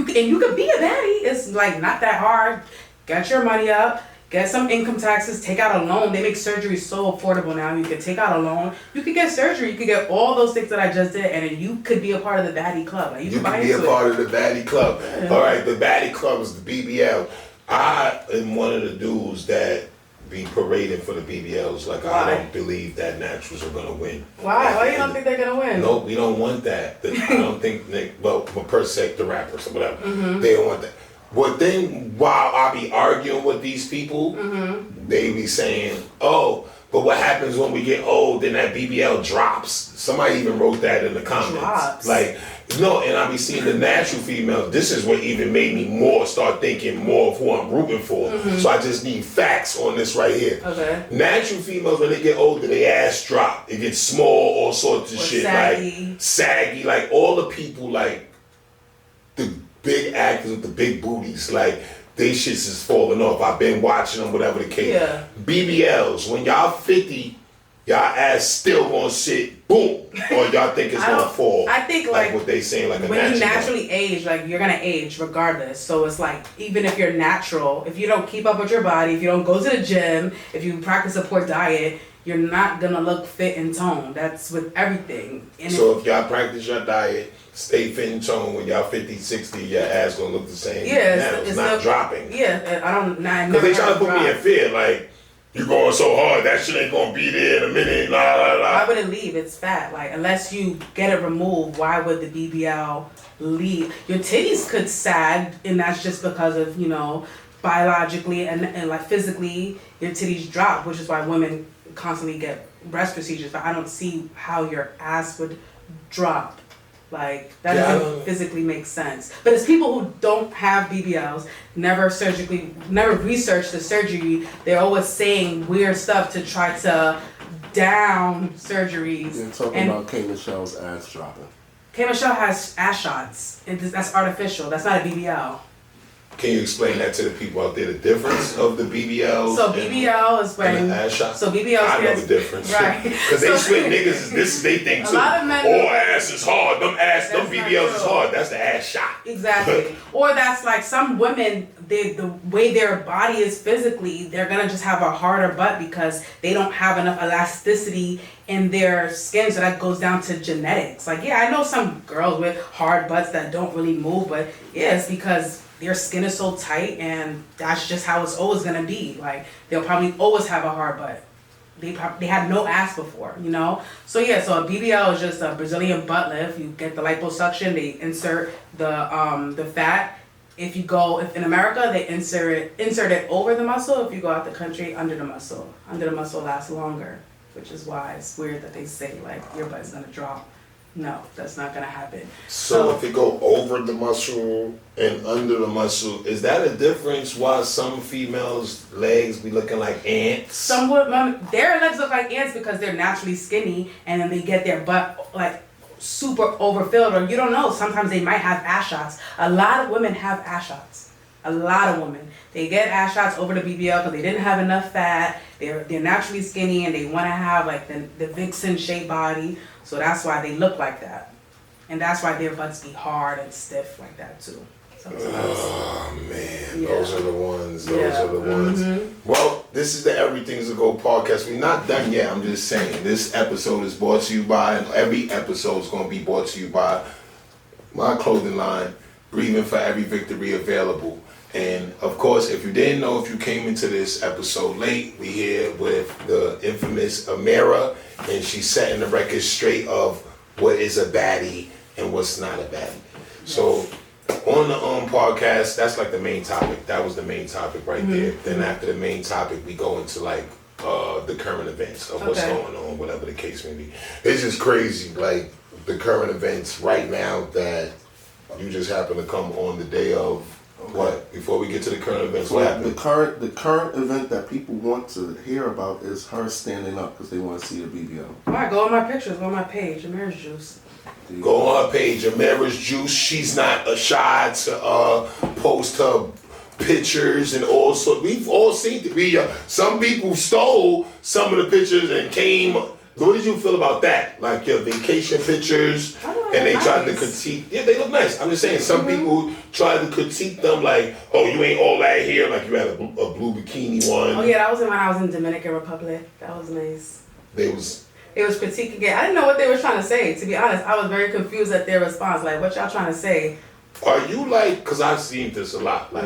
could be a baddie. It's like not that hard. Get your money up. Get some income taxes, take out a loan. They make surgery so affordable now. You can take out a loan. You could get surgery. You could get all those things that I just did, and then you could be a part of the Baddie Club. Like, you could be a part of the Baddie Club. Yeah. All right, the Baddie Club is the BBL. I am one of the dudes that be parading for the BBLs. Like, Why? I don't believe that naturals are gonna win. Why? Why you don't think they're gonna win? No, we don't want that. I don't think, per se, the rappers or whatever, they don't want that. But then, while I be arguing with these people, they be saying, oh, but what happens when we get old, then that BBL drops. Somebody even wrote that in the comments. Drops. Like, no, and I be seeing the natural females. This is what even made me more start thinking more of who I'm rooting for. So I just need facts on this right here. Okay. Natural females, when they get older, their ass drop. It gets small, all sorts of Or shit. saggy. Like, saggy. Like, all the people, like, the big actors with the big booties, like, they shits is falling off. I've been watching them, whatever the case. Yeah. BBLs, when y'all 50, y'all ass still gonna sit, boom, or y'all think it's gonna fall. I think, like what they saying, like a when you natural. naturally age, like, you're gonna age regardless. So it's like, even if you're natural, if you don't keep up with your body, if you don't go to the gym, if you practice a poor diet, you're not gonna look fit and toned. That's with everything. And So if y'all practice your diet, stay fit and toned, when y'all 50, 60, your ass gonna look the same. yeah, It's not dropping. Yeah, I don't. Because they trying to put me in fear, like, you going so hard, that shit ain't gonna be there in a minute, la la la. Why would it leave? It's fat. Like, unless you get it removed, why would the BBL leave? Your titties could sag, and that's just because of, biologically and like physically, your titties drop, which is why women constantly get breast procedures. But I don't see how your ass would drop. Like, that doesn't physically make sense. But it's people who don't have BBLs, never researched the surgery. They're always saying weird stuff to try to down surgeries. They're talking about K. Michelle's ass dropping. K. Michelle has ass shots. That's artificial. That's not a BBL. Can you explain that to the people out there, the difference of the BBLs? So BBL is when. And the ass shot? So BBL I know stands. the difference. Right. Because they swear niggas, this is they thing too. A lot of men. All ass is hard. Them That's BBLs not is true. hard. That's the ass shot. Exactly. Or that's like some women, the way their body is physically, they're gonna just have a harder butt because they don't have enough elasticity in their skin. So that goes down to genetics. Like, yeah, I know some girls with hard butts that don't really move, but yeah, it's because their skin is so tight, and that's just how it's always gonna be. Like, they'll probably always have a hard butt. They had no ass before, So yeah, so a BBL is just a Brazilian butt lift. You get the liposuction, they insert the fat. If in America, they insert it over the muscle. If you go out the country, under the muscle. Under the muscle lasts longer, which is why it's weird that they say, like, your butt's gonna drop No, that's not gonna happen. So if it go over the muscle and under the muscle, is that a difference why some females' legs be looking like ants? Some women, their legs look like ants because they're naturally skinny, and then they get their butt like super overfilled, or you don't know. Sometimes they might have ass shots. A lot of women have ass shots. A lot of women, they get ass shots over the BBL because they didn't have enough fat. They're naturally skinny and they want to have like the vixen shaped body. So that's why they look like that, and that's why their butts be hard and stiff like that too. Sometimes. Oh man, Yeah. those are the ones. Those Yeah. are the ones. Well, this is the Everything's a Go podcast. We're not done yet. I'm just saying this episode is brought to you by, and every episode is going to be brought to you by my clothing line, Breathing for Every Victory Available. And of course, if you didn't know, if you came into this episode late, we here with the infamous Amira, and she's setting the record straight of what is a baddie and what's not a baddie. So on the podcast, that's like the main topic. That was the main topic right there. Then after the main topic, we go into like the current events of what's going on, whatever the case may be. It's just crazy, like the current events right now that you just happen to come on the day of. What? Before we get to the current events, what happened? The current event that people want to hear about is her standing up because they want to see the BBL. All right, go on my pictures, go on my page, Amira's Juice. Go on her page, Amira's Juice. She's not shy to post her pictures and all sorts. We've all seen it. Some people stole some of the pictures and came. What did you feel about that? Like your vacation pictures, and they tried to critique. Yeah, they look nice. I'm just saying, some people tried to critique them like, oh, you ain't all that here. Like you had a blue bikini one. Oh yeah, that was when I was in Dominican Republic. That was nice. They was critiquing it. I didn't know what they were trying to say. To be honest, I was very confused at their response. Like, what y'all trying to say? Are you like, because I've seen this a lot, like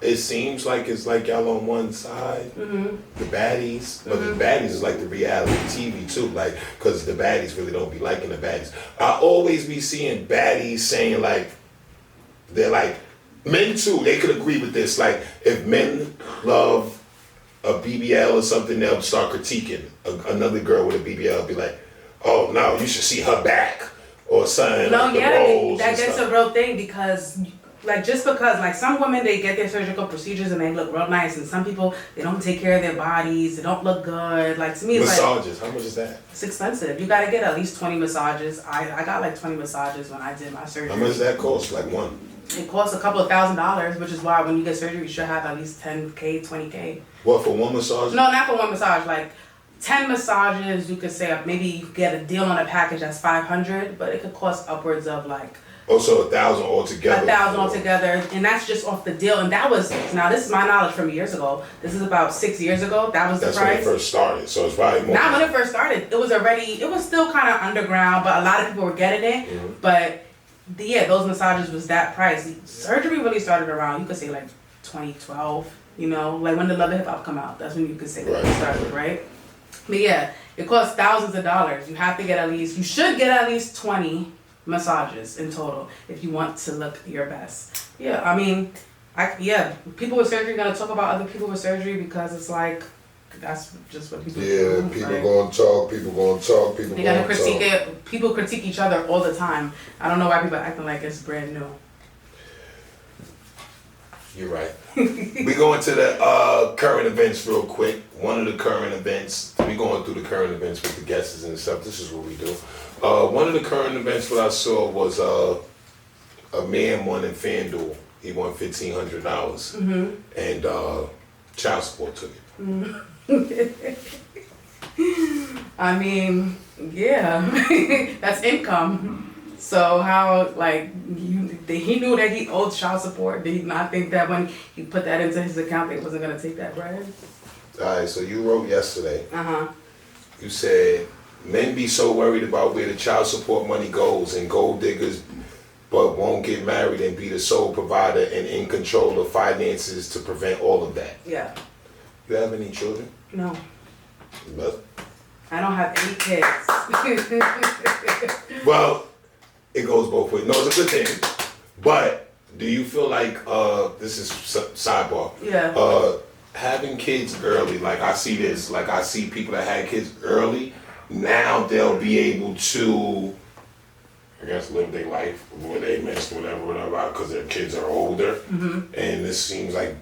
it seems like it's like y'all on one side, the baddies, but the baddies is like the reality TV too, like, because the baddies really don't be liking the baddies. I always be seeing baddies saying like, they're like, men too, they could agree with this, like, if men love a BBL or something, they'll start critiquing. Another girl with a BBL be like, oh no, you should see her back. Or something. No, like the yeah, rolls that and gets stuff. a real thing because, like, just because, like, some women, they get their surgical procedures and they look real nice, and some people, they don't take care of their bodies, they don't look good. Like, to me, it's massages, how much is that? It's expensive. You gotta get at least 20 massages. I got like 20 massages when I did my surgery. How much does that cost? Like one? It costs a couple of $1,000s, which is why when you get surgery, you should have at least 10K, 20K. What, for one massage? No, not for one massage. Like 10 massages, you could say maybe you get a deal on a package that's $500, but it could cost upwards of like so 1,000 altogether. 1,000 altogether, and that's just off the deal. And that was, now this is my knowledge from years ago. This is about 6 years ago. That was the That's price. when it first started, so it's probably more. Not when it first started. It was still kind of underground, but a lot of people were getting it. But yeah, those massages was that price. Surgery really started around, you could say like 2012. You know, like when the Love and Hip Hop come out. That's when you could say that it started, right? But yeah, it costs thousands of dollars. You have to get you should get at least 20 massages in total if you want to look your best. Yeah, I mean, people with surgery gonna talk about other people with surgery because it's like, that's just what people do. People right? gonna talk, people gonna talk, people They gonna gotta critique talk. it. People critique each other all the time. I don't know why people acting like it's brand new. You're right. We going to the current events real quick. One of the current events, we going through the current events with the guests and stuff. This is what we do. One of the current events what I saw was a man won in FanDuel. He won $1,500 and child support took it. I mean, yeah, that's income. So how, like, he knew that he owed child support. Did he not think that when he put that into his account, they wasn't gonna take that bread? All right, so you wrote yesterday. Uh-huh. You said, men be so worried about where the child support money goes and gold diggers but won't get married and be the sole provider and in control of finances to prevent all of that. Yeah. You have any children? No. No. I don't have any kids. Well, it goes both ways. No, it's a good thing. But do you feel like, this is sidebar. Yeah. Having kids early, like I see this, like I see people that had kids early, now they'll be able to I guess, live their life where they missed whatever, because their kids are older. And this seems like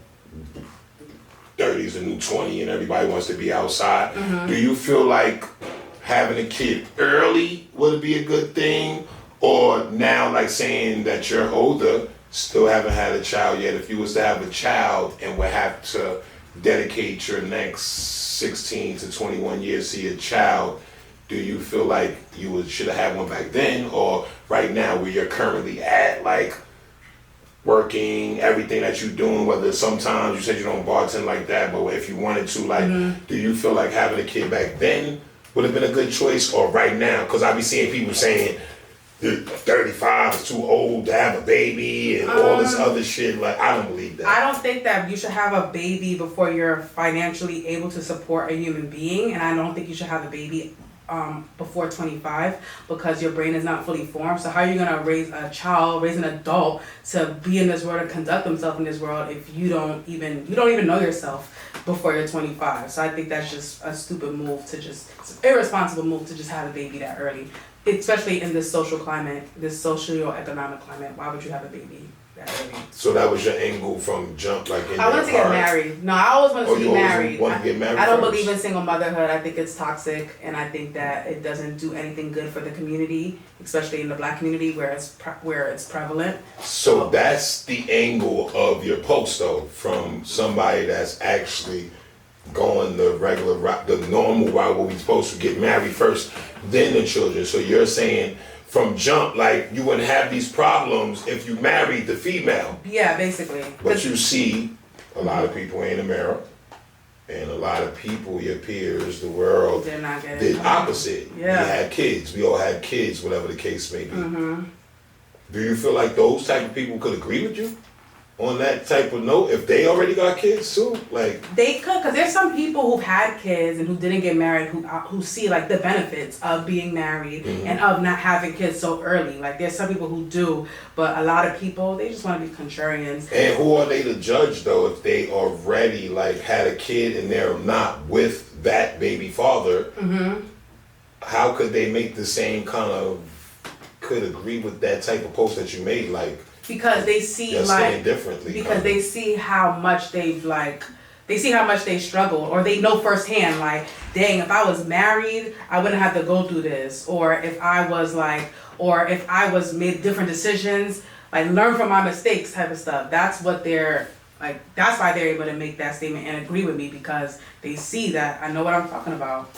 30 is the new 20 and everybody wants to be outside. Do you feel like having a kid early would be a good thing? Or now, like saying that you're older, still haven't had a child yet, if you was to have a child and would have to dedicate your next 16 to 21 years to your child, do you feel like you should have had one back then? Or right now where you're currently at, like working, everything that you're doing, whether sometimes you said you don't bartend like that, but if you wanted to, like, do you feel like having a kid back then would have been a good choice, or right now? Because I be seeing people saying 35 is too old to have a baby and all this other shit. Like, I don't believe that. I don't think that you should have a baby before you're financially able to support a human being, and I don't think you should have a baby before 25, because your brain is not fully formed. So how are you gonna raise a child, raise an adult to be in this world and conduct themselves in this world if you don't even know yourself before you're 25? So I think that's just a stupid move it's an irresponsible move to just have a baby that early, especially in this social climate, this socio-economic climate. Why would you have a baby that early? So that was your angle from jump, like in I wanted to get married. No, I always wanted to be married. Want to get married I don't first? believe in single motherhood. I think it's toxic, and I think that it doesn't do anything good for the community, especially in the Black community where it's prevalent. So that's the angle of your post, though, from somebody that's actually going the regular route, the normal route, where we supposed to get married first, then the children. So you're saying from jump, like, you wouldn't have these problems if you married the female. Yeah, basically. But you see, a lot of people ain't a mirror, and a lot of people, your peers, the world, They're not getting did opposite. Yeah. We had kids. We all had kids, whatever the case may be. Do you feel like those type of people could agree with you on that type of note if they already got kids too? Like, They could, because there's some people who've had kids and who didn't get married who see like the benefits of being married and of not having kids so early. Like, there's some people who do, but a lot of people, they just want to be contrarians. and who are they to judge though if they already like had a kid and they're not with that baby father? How could they make the same kind of, could agree with that type of post that you made? Like, Because they see they're saying differently. because they see how much they struggle, or they know firsthand, like, dang, if I was married, I wouldn't have to go through this. Or if I was made different decisions, like, learn from my mistakes type of stuff. That's what they're like, that's why they're able to make that statement and agree with me, because they see that I know what I'm talking about.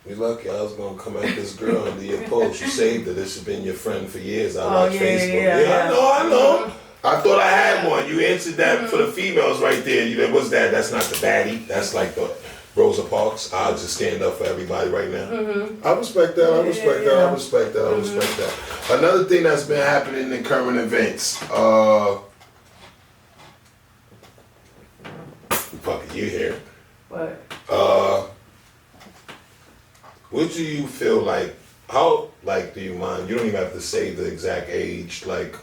You're lucky I was gonna come at this girl under your post. You saved her. This has been your friend for years. I watch Facebook. Yeah. I know. I thought I had one. You answered that for the females right there. What's that? That's not the baddie. That's like the Rosa Parks. I'll just stand up for everybody right now. I respect that. I respect that. Another thing that's been happening in current events. Fuck it, you here. But What do you feel like? How, like, do you mind? You don't even have to say the exact age. Like,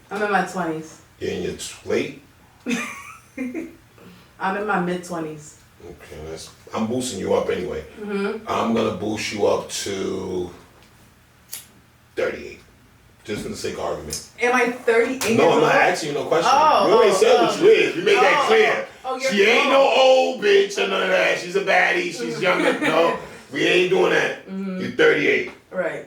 I'm in my 20s. you're in your late? I'm in my mid-20s. Okay, I'm boosting you up anyway. I'm gonna boost you up to 38, just for the sake of argument. Am I 38? No, I'm not asking you no question. Oh, you already said what you is. You made that clear. You're She ain't no old bitch or none of that. She's a baddie. She's younger. No, we ain't doing that. You're 38. Right.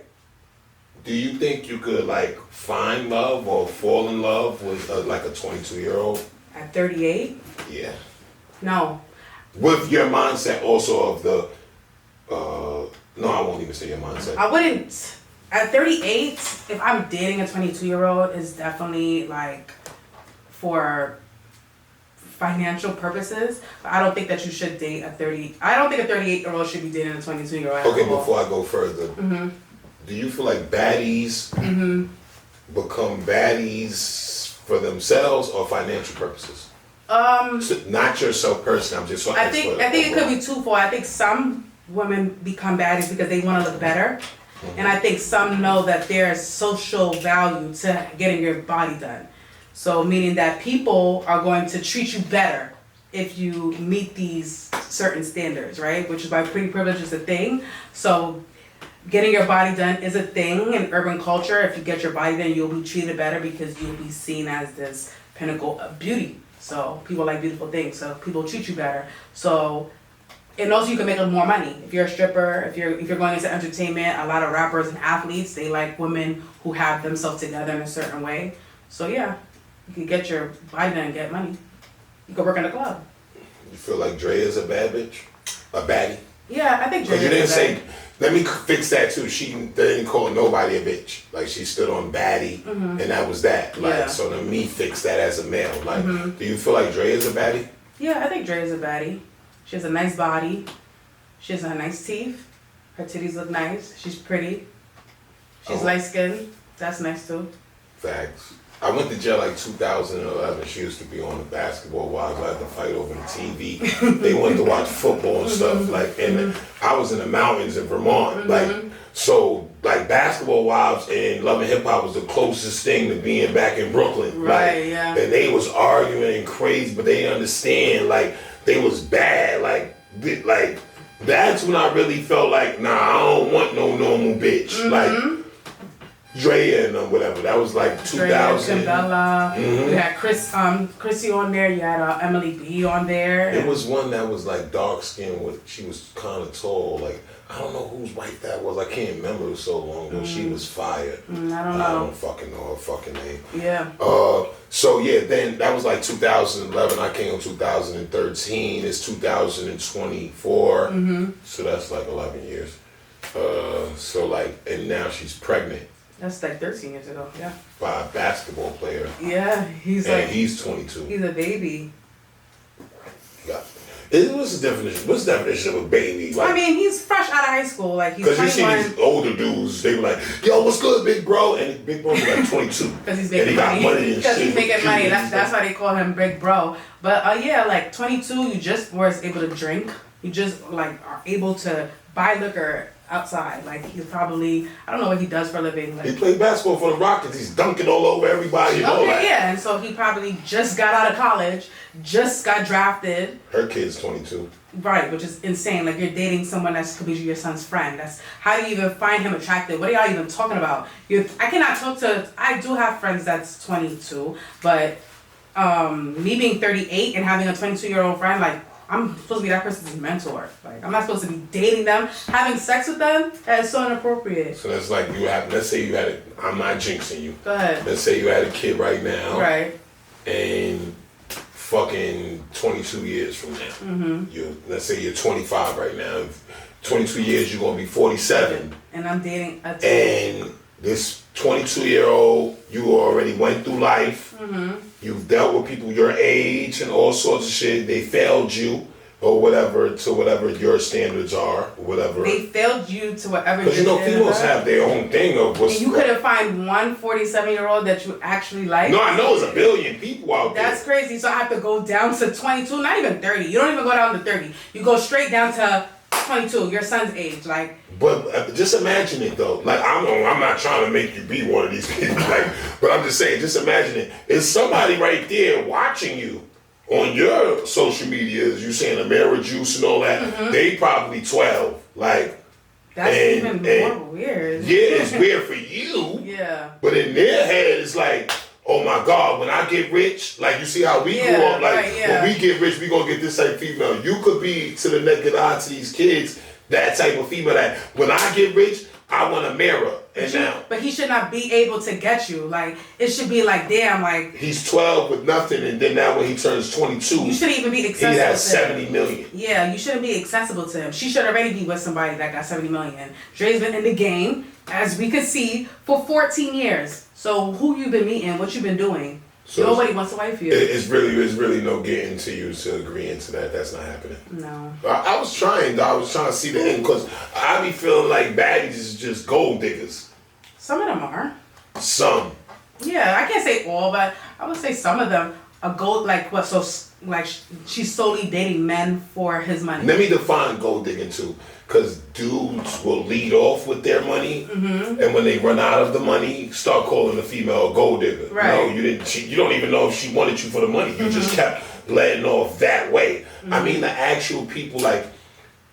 Do you think you could like find love or fall in love with like a 22-year-old? At 38? Yeah. No. With your mindset also of the, no, I won't even say your mindset. I wouldn't. At 38, if I'm dating a 22-year-old, is definitely like for financial purposes. But I don't think that you should date a 30. I don't think a 38-year-old should be dating a 22-year-old. Okay, before I go further, do you feel like baddies become baddies for themselves or financial purposes? So not yourself personally. I'm just talking. I think it could be twofold. I think some women become baddies because they want to look better, and I think some know that there's social value to getting your body done. So meaning that people are going to treat you better if you meet these certain standards, right? Which is why pretty privilege is a thing. So getting your body done is a thing in urban culture. If you get your body done, you'll be treated better because you'll be seen as this pinnacle of beauty. So people like beautiful things, so people treat you better. So, and also you can make more money. If you're a stripper, if you're going into entertainment, a lot of rappers and athletes, they like women who have themselves together in a certain way. So yeah, you can get your body done and get money. You can work in a club. You feel like Dre is a bad bitch? A baddie? Yeah, I think Dre Because you didn't is a say, baddie. let me fix that too. They didn't call nobody a bitch. Like, she stood on Baddie, and that was that. Like, Yeah. so let me fix that as a male. Like, do you feel like Dre is a baddie? Yeah, I think Dre is a baddie. She has a nice body. She has nice teeth. Her titties look nice. She's pretty. She's light skinned. That's nice too. Facts. I went to jail like 2011. She used to be on the Basketball Wives. I had to fight over the TV. They wanted to watch football and stuff. Like, and I was in the mountains in Vermont. Like, so like Basketball Wives and Love and Hip Hop was the closest thing to being back in Brooklyn. Right, like, yeah. And they was arguing and crazy, but they didn't understand. Like, they was bad. Like that's when I really felt like, nah, I don't want no normal bitch. Like. Dre and whatever. That was like 2000. Dre, Bella. You had Chrissy on there. You had Emily B on there. It was one that was like dark skinned with. She was kind of tall. Like, I don't know whose wife that was. I can't remember. It was so long ago. She was fired. I don't know. I don't fucking know her fucking name. Yeah. So yeah, then that was like 2011. I came in 2013. It's 2024. So that's like 11 years. So like, and now she's pregnant. That's like 13 years ago. Yeah. By a basketball player. Yeah. He's And like. he's 22. He's a baby. Yeah. What's the definition? What's the definition of a baby? Like, I mean, he's fresh out of high school. Like he's because you see 21. these older dudes, they were like, "Yo, what's good, big bro?" And big bro's like 22. Because he's and making he got money and Because shit. he's making money. That's why they call him Big Bro. But yeah, like 22, you just was able to drink. You just like are able to buy liquor outside. Like he probably, I don't know what he does for a living. Like, He played basketball for the Rockets. He's dunking all over everybody and all that. okay, yeah, and so he probably just got out of college, just got drafted. Her kid's 22. Right, which is insane. Like you're dating someone that's could be your son's friend. That's how do you even find him attractive? What are y'all even talking about? I cannot talk to. I do have friends that's 22, but me being 38 and having a 22-year-old friend, like I'm supposed to be that person's mentor. Like I'm not supposed to be dating them, having sex with them. That is so inappropriate. So that's like you have. Let's say you had. I'm not jinxing you. Go ahead. Let's say you had a kid right now. Right. And fucking 22 years from now. Let's say you're 25 right now. 22 years, you're gonna be 47. And I'm dating a And this 22-year-old, you already went through life. You've dealt with people your age and all sorts of shit. They failed you or whatever to whatever your standards are, or whatever. They failed you to whatever. Because you know, females have their own thing of what's. And you couldn't find one 47-year-old that you actually like. No, I know it's a billion people out there. That's crazy. So I have to go down to 22, not even 30. You don't even go down to 30. You go straight down to 22, your son's age. Like. But just imagine it though. Like I'm not trying to make you be one of these people. Like, but I'm just saying, just imagine it. It's somebody right there watching you on your social medias. You saying Amara Juice and all that. They probably 12. Like. That's even more weird. Yeah, it's weird for you. Yeah. But in their head, it's like, oh my God, when I get rich, like you see how we grew up, like when we get rich, we gonna get this type of female. You could be to the naked eye to these kids, that type of female that when I get rich, I want a mirror. But he should not be able to get you. Like it should be like, damn, like he's 12 with nothing, and then now when he turns 22, you shouldn't even be accessible. He has to 70 him. million. Yeah, you shouldn't be accessible to him. She should already be with somebody that got 70 million. Dre's been in the game, as we could see, for 14 years. So who you been meeting? What you been doing? So nobody wants to wife you. It's really no getting to you to agree into that. That's not happening. No. I was trying to see the end because I be feeling like baddies is just gold diggers. Some of them are. Some. Yeah, I can't say all, but I would say some of them are gold. Like what? So like she's solely dating men for his money. Let me define gold digging too, because dudes will lead off with their money, and when they run out of the money, start calling the female a gold digger. Right. No, you didn't. You don't even know if she wanted you for the money. You just kept letting off that way. I mean, the actual people like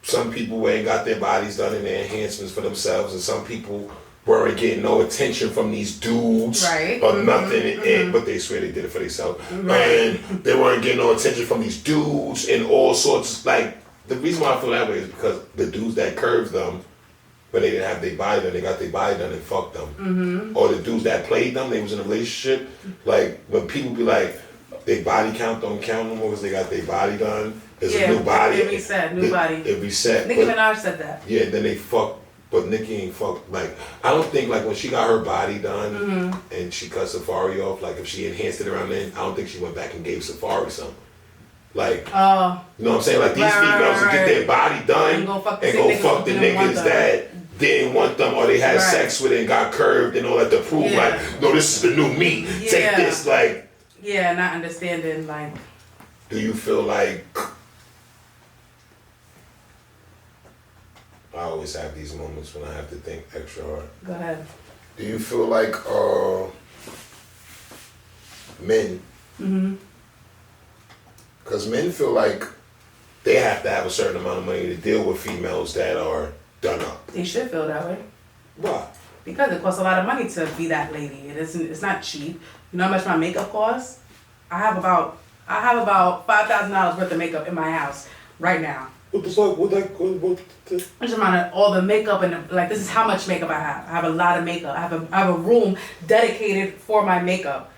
some people ain't got their bodies done and their enhancements for themselves, and some people weren't getting no attention from these dudes or nothing, but they swear they did it for themselves. And they weren't getting no attention from these dudes and all sorts. Like, the reason why I feel that way is because the dudes that curved them, when they didn't have their body done, they got their body done and fucked them. Or the dudes that played them, they was in a relationship. Like, when people be like, their body count don't count no more because they got their body done. There's a new body. It reset, new body. It reset. Nicki Minaj said that. Yeah, then they fucked. But Nicki ain't fucked. Like, I don't think, like, when she got her body done and she cut Safari off, like, if she enhanced it around then, I don't think she went back and gave Safari something. Like, you know what I'm saying? Like, these females would get their body done and go fuck the niggas that didn't want them, or they had sex with it and got curved and all that to prove, like, no, this is the new me. Take this, like. Yeah, not understanding, like. Do you feel like. I always have these moments when I have to think extra hard. Go ahead. Do you feel like men, because men feel like they have to have a certain amount of money to deal with females that are done up? They should feel that way. Why? Because it costs a lot of money to be that lady. It's not cheap. You know how much my makeup costs? I have about $5,000 worth of makeup in my house right now. What the fuck? Just amount of all the makeup and like, this is how much makeup I have. I have a lot of makeup. I have a room dedicated for my makeup.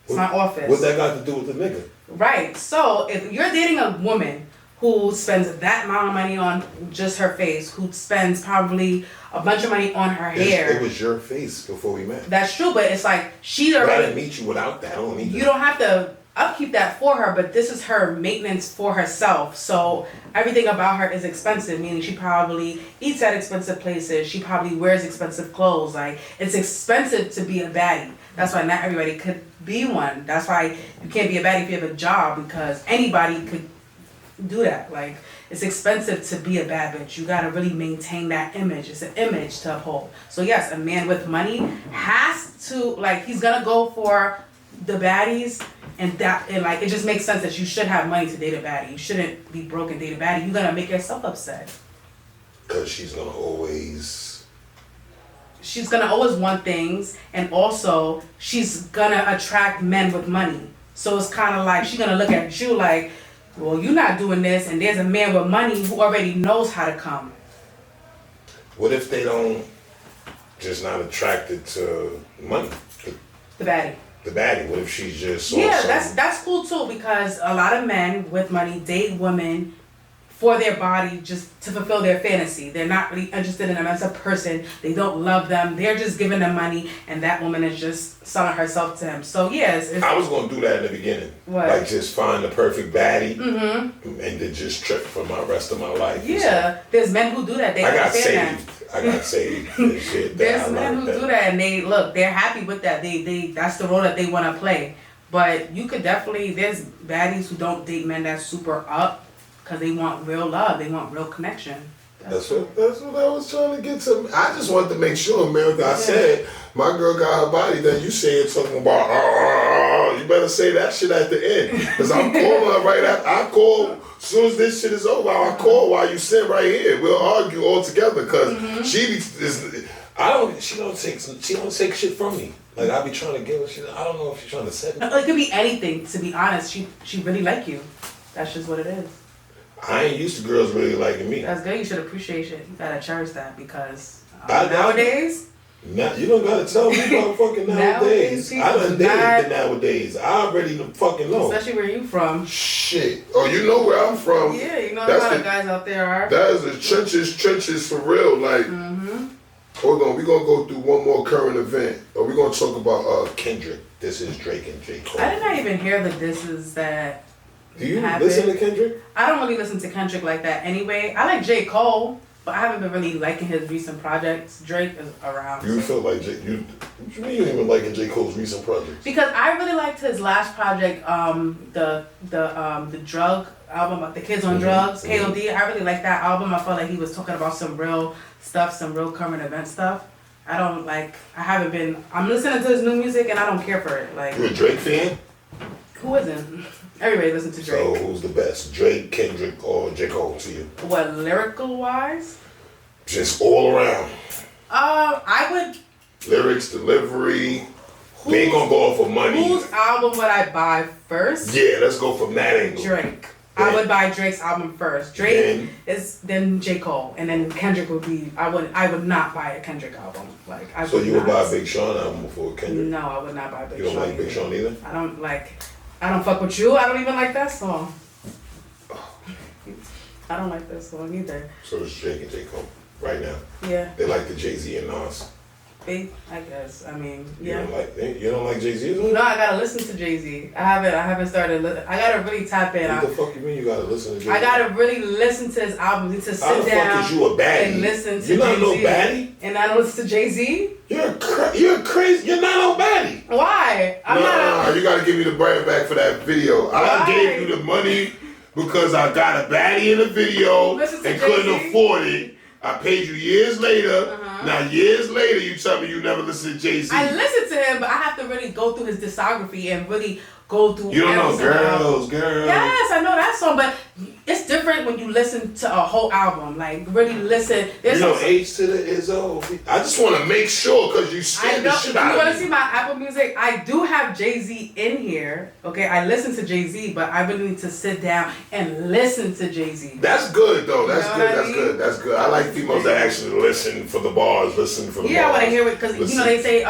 It's my office. What that got to do with the nigga? Right. So if you're dating a woman who spends that amount of money on just her face, who spends probably a bunch of money on her hair. It was your face before we met. That's true, but it's like she's already. But I didn't meet you without that. I don't need that. You don't have to upkeep that for her, but this is her maintenance for herself. So everything about her is expensive, meaning she probably eats at expensive places. She probably wears expensive clothes. Like, it's expensive to be a baddie. That's why not everybody could be one. That's why you can't be a baddie if you have a job, because anybody could do that. Like, it's expensive to be a bad bitch. You gotta really maintain that image. It's an image to uphold. So yes, a man with money has to, like, he's gonna go for the baddies, and like, it just makes sense that you should have money to date a baddie. You shouldn't be broke and date a baddie. You're gonna make yourself upset. Because she's gonna always want things, and also she's gonna attract men with money. So it's kind of like she's gonna look at you like, well, you're not doing this, and there's a man with money who already knows how to come. What if they don't, just not attracted to money? The baddie. The baddie. What if she's just that's cool too, because a lot of men with money date women for their body, just to fulfill their fantasy. They're not really interested in them as a person. They don't love them. They're just giving them money, and that woman is just selling herself to him. So yes, I was gonna do that in the beginning. What? Like, just find the perfect baddie and then just trip for my rest of my life. Yeah, there's men who do that. They I got understand saved. I got saved and shit. There's men who do that, and they're happy with that. They that's the role that they want to play. But you could definitely, there's baddies who don't date men that's super up because they want real love. They want real connection. That's what I was trying to get to. I just wanted to make sure, America. I said my girl got her body done. You saying something about you better say that shit at the end, because I'm calling her right after. I call as soon as this shit is over. I'll call while you sit right here. We'll argue all together, because she don't take shit from me. Like, I be trying to give her shit. I don't know if she's trying to set me. It could be anything. To be honest, she really like you. That's just what it is. I ain't used to girls really liking me. That's good. You should appreciate it. You gotta cherish that, because nowadays. Now, you don't gotta tell me about fucking nowadays. I done dated the nowadays. I already fucking know. Especially where you from. Shit. Oh, you know where I'm from. Yeah, you know a lot of guys out there are. That is the trenches for real. Like, hold on, we gonna go through one more current event. Or we gonna talk about Kendrick. This is Drake and J. Cole. I did not even hear the disses that. Do you listen to Kendrick? I don't really listen to Kendrick like that anyway. I like J. Cole, but I haven't been really liking his recent projects. Drake is around. You feel like what you mean you ain't even liking J. Cole's recent projects? Because I really liked his last project, the drug album about the kids on drugs, KOD. I really liked that album. I felt like he was talking about some real stuff, some real current event stuff. I'm listening to his new music and I don't care for it. Like, you a Drake fan? Who isn't? Everybody listens to Drake. So who's the best? Drake, Kendrick, or J. Cole to you? What, lyrical wise? Just all around. I would. Lyrics, delivery. We ain't gonna go off of money. Whose album would I buy first? Yeah, let's go from that angle. Drake. Yeah. I would buy Drake's album first. Drake is then J. Cole, and then Kendrick would be. I would not buy a Kendrick album. Like I. So would you would not. buy a Big Sean album before Kendrick? No, I would not buy Big Sean. You don't like Big Sean either? I don't fuck with you. I don't even like that song. I don't like that song either. So it's Drake and J. Cole right now. Yeah. They like the Jay-Z and Nas. I guess. I mean, yeah. You don't like Jay-Z? No, I gotta listen to Jay-Z. I haven't started. I gotta really tap in. What the fuck you mean you gotta listen to Jay-Z? I gotta really listen to his album. To sit How the down fuck is you a baddie? and listen to You're not no Jay-Z. baddie? And I don't listen to Jay-Z? You're crazy. You're not no baddie. Why? Nah, you gotta give me the brand back for that video. I gave you the money because I got a baddie in the video Listen to and couldn't Jay-Z? afford it. I paid you years later. Now years later, you tell me you never listened to Jay-Z. I listen to him, but I have to really go through his discography and really go through. You don't know every girls. Yes, I know that song, but it's different when you listen to a whole album. Like really listen. There's You know, some- H to the Izzo. I just want to make sure because you I scared know. the If shit you out want of to me. see my Apple Music, I do have Jay-Z in here. Okay, I listen to Jay-Z, but I really need to sit down and listen to Jay-Z. That's good though. That's You know good. what I That's mean? good. That's good. I like females that actually listen for the bars, listen for the Yeah, I bars. want to hear it because you know Listen. they say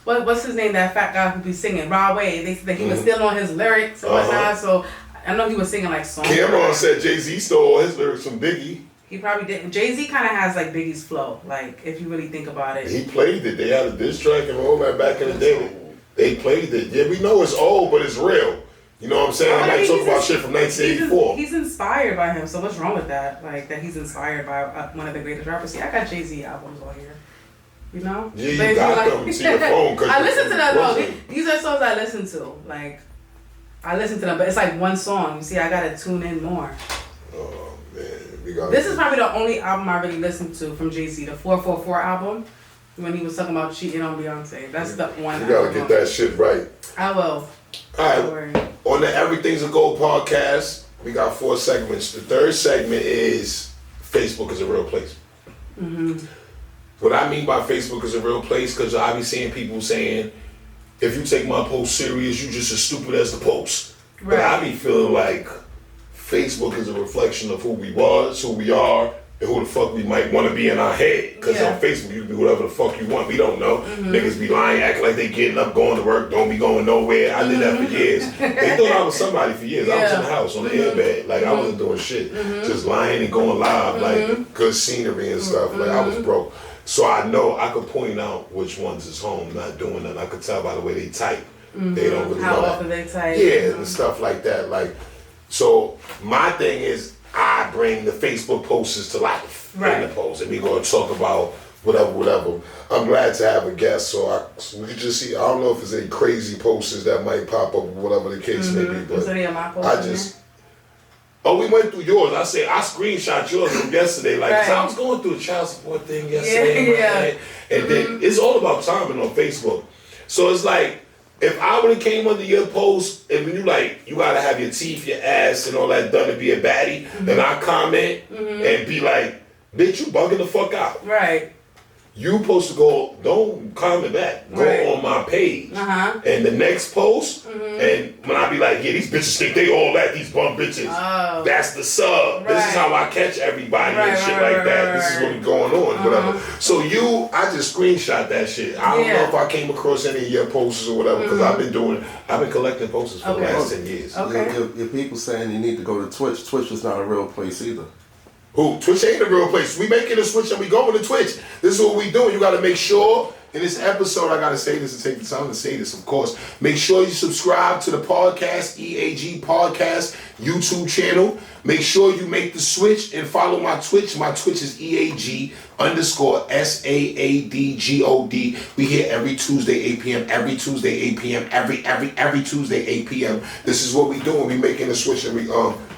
what's his name, that fat guy who be singing Raw Way. They said that he was still on his lyrics and whatnot. So I know he was singing like songs. Cameron said Jay-Z stole his lyrics from Biggie. He probably didn't. Jay-Z kind of has like Biggie's flow. Like if you really think about it. He played it. They had a diss track and all that back in the day. They played it. Yeah, we know it's old, but it's real. You know what I'm saying? I might talk about shit from 1984. He's inspired by him. So what's wrong with that? Like that he's inspired by one of the greatest rappers. See, I got Jay-Z albums on here. You know? Yeah, you But if got like- them to your phone. 'Cause I your listen to phone that. No, wasn't. these are songs I listen to. Like I listen to them, but it's like one song. You see, I gotta tune in more. Oh man, we got. This is probably the only album I really listened to from Jay-Z, the 444 album, when he was talking about cheating on Beyonce. That's the one. You gotta get that shit right. I will. All Don't right. worry. On the Everything's a Gold podcast, we got 4 segments. The third segment is Facebook is a real place. What I mean by Facebook is a real place, because I be seeing people saying, if you take my post serious, you just as stupid as the post. But I be feeling like Facebook is a reflection of who we was, who we are, and who the fuck we might want to be in our head. Because on Facebook, you can be whatever the fuck you want. We don't know. Niggas be lying, acting like they getting up, going to work, don't be going nowhere. I did that for years. They thought I was somebody for years. I was in the house on the airbag. Like, I wasn't doing shit. Just lying and going live, like, good scenery and stuff. Like, I was broke. So I know I could point out which ones is home, not doing that. I could tell by the way they type. They don't really How know often that. they type. Yeah, and stuff like that. Like, so my thing is, I bring the Facebook posters to life in the post, and we gonna talk about whatever. I'm glad to have a guest, so we can just see. I don't know if there's any crazy posters that might pop up, or whatever the case may be. But Was any of my posts I in just. Oh, we went through yours. I screenshot yours from yesterday. Like, 'cause I was going through the child support thing yesterday. in my head, and then it's all about timing on Facebook. So it's like, if I would have came under your post, and when you like, you gotta have your teeth, your ass, and all that done to be a baddie, then I comment and be like, bitch, you bugging the fuck out. Right. You supposed to go, don't comment back. Go on my page. And the next post, and when I be like, yeah, these bitches think they all that, these bum bitches. That's the sub. This is how I catch everybody and shit like that. This is what going on, whatever. So I just screenshot that shit. I don't know if I came across any of your posters or whatever, because I've been collecting posters for the last 10 years. Your people saying you need to go to Twitch. Twitch is not a real place either. Who? Twitch ain't a real place. We making a switch and we going to Twitch. This is what we doing. You got to make sure, in this episode, I got to say this and take the time to say this, of course. Make sure you subscribe to the podcast, EAG Podcast YouTube channel. Make sure you make the switch and follow my Twitch. My Twitch is EAG_SAADGOD. We here every Tuesday, 8 p.m. Every Tuesday, 8 p.m. Every Tuesday, 8 p.m. This is what we doing. We making a switch and we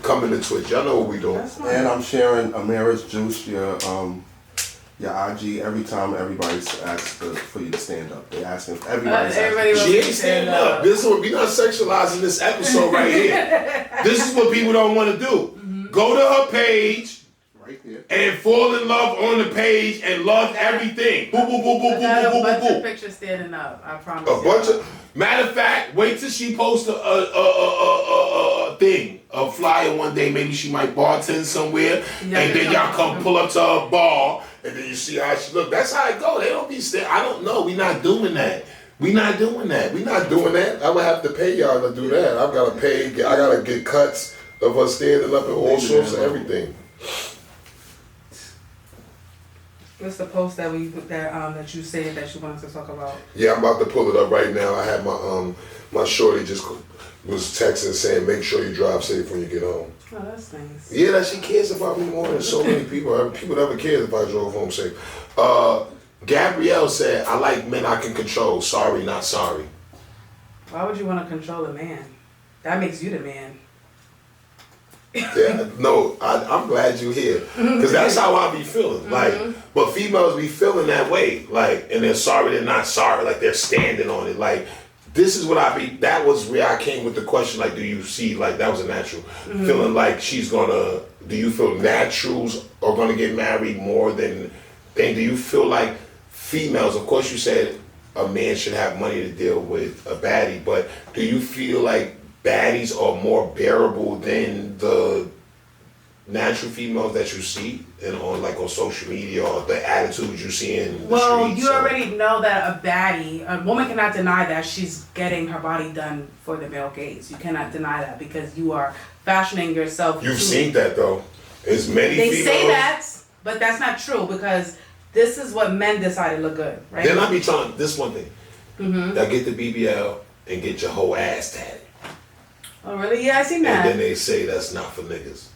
coming to Twitch. Y'all know what we doing. And I'm sharing Amira's juice, your your IG every time everybody asks for you to stand up. They asking everybody's everybody asking. She ain't standing up. This is what we're not sexualizing this episode right here. This is what people don't want to do. Go to her page Right there. and fall in love on the page and love everything. Boo boo boo boo boo Got boo a boo bunch boo. of pictures standing up. I promise. A bunch of. Matter of fact, wait till she posts a thing, a flyer one day. Maybe she might bartend somewhere, Yeah, and then y'all come pull up to her bar, and then you see how she look. That's how it go. They don't be I don't know. We not doing that. We not doing that. We not doing that. I would have to pay y'all to do that. I've got to pay. I gotta get cuts of us standing up and all sorts of everything. What's the post that that you said that you wanted to talk about? Yeah, I'm about to pull it up right now. I had my shorty just was texting saying, make sure you drive safe when you get home. Oh, that's nice. Yeah, that she cares about me more than so many people. People never cared if I drove home safe. Gabrielle said, I like men I can control. Sorry, not sorry. Why would you want to control a man? That makes you the man. Yeah, no, I'm glad you're here. Because that's how I be feeling. Like, but females be feeling that way. Like, and they're sorry, they're not sorry. Like, they're standing on it. Like, this is what that was where I came with the question, like, do you see, like, that was a natural. Feeling like do you feel naturals are gonna get married more than, do you feel like females, of course you said a man should have money to deal with a baddie, but do you feel like baddies are more bearable than the natural females that you see on social media or the attitudes you see in the streets? You already know that a woman cannot deny that she's getting her body done for the male gaze. You cannot deny that because you are fashioning yourself. You've seen that though. There's many They females. say that, but that's not true because this is what men decide to look good, right? Then I be trying, this one thing. Now get the BBL and get your whole ass tatted. Oh really? Yeah, I seen that. And then they say that's not for niggas.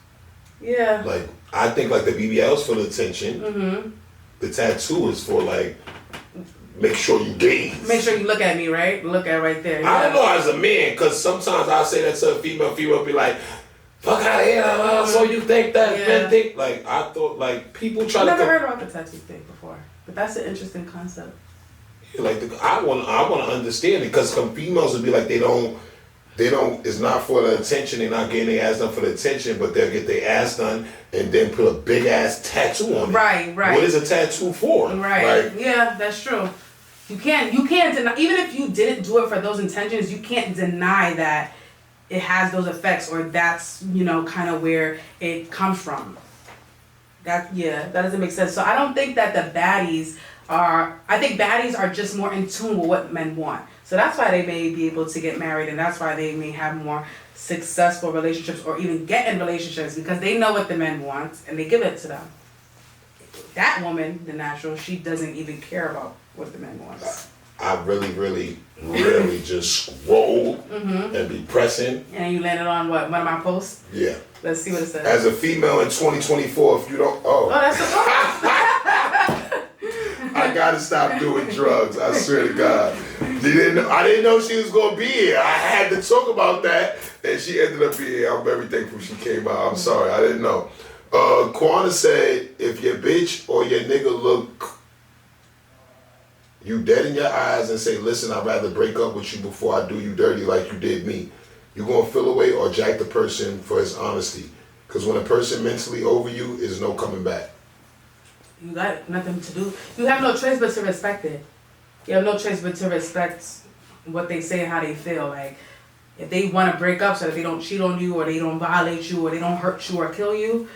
Yeah. Like, I think like the BBL's for the attention. The tattoo is for like, make sure you gaze. Make sure you look at me, right? Look at right there. I don't Yeah. know as a man, because sometimes I say that to a female be like, fuck out of here, so you think that men think, like, I thought, like, people try I've to never heard about the tattoo thing before, but that's an interesting concept. like, I want to understand it, because some females would be like, they don't, it's not for the attention, they're not getting their ass done for the attention, but they'll get their ass done and then put a big ass tattoo on it. Right. What is a tattoo for? Right. Like, Yeah, that's true. You can't deny, even if you didn't do it for those intentions, you can't deny that it has those effects or that's, kind of where it comes from. That doesn't make sense. So I don't think that I think baddies are just more in tune with what men want. So that's why they may be able to get married and that's why they may have more successful relationships or even get in relationships because they know what the men want and they give it to them. That woman, the natural, she doesn't even care about what the man wants. I really, really, really just scroll and be pressing. And you landed on what? One of my posts? Yeah. Let's see what it says. As a female in 2024, if you don't, Oh, that's the post. I gotta stop doing drugs. I swear to God. I didn't know she was gonna be here. I had to talk about that, and she ended up being here. I'm very thankful she came out. I'm sorry, I didn't know. Kwana said, if your bitch or your nigga look you dead in your eyes and say, listen, I'd rather break up with you before I do you dirty like you did me, you gonna feel away or jack the person for his honesty. Because when a person mentally over you, is no coming back. You got nothing to do. You have no choice but to respect it. You have no choice but to respect what they say and how they feel. Like, if they want to break up so that they don't cheat on you or they don't violate you or they don't hurt you or kill you,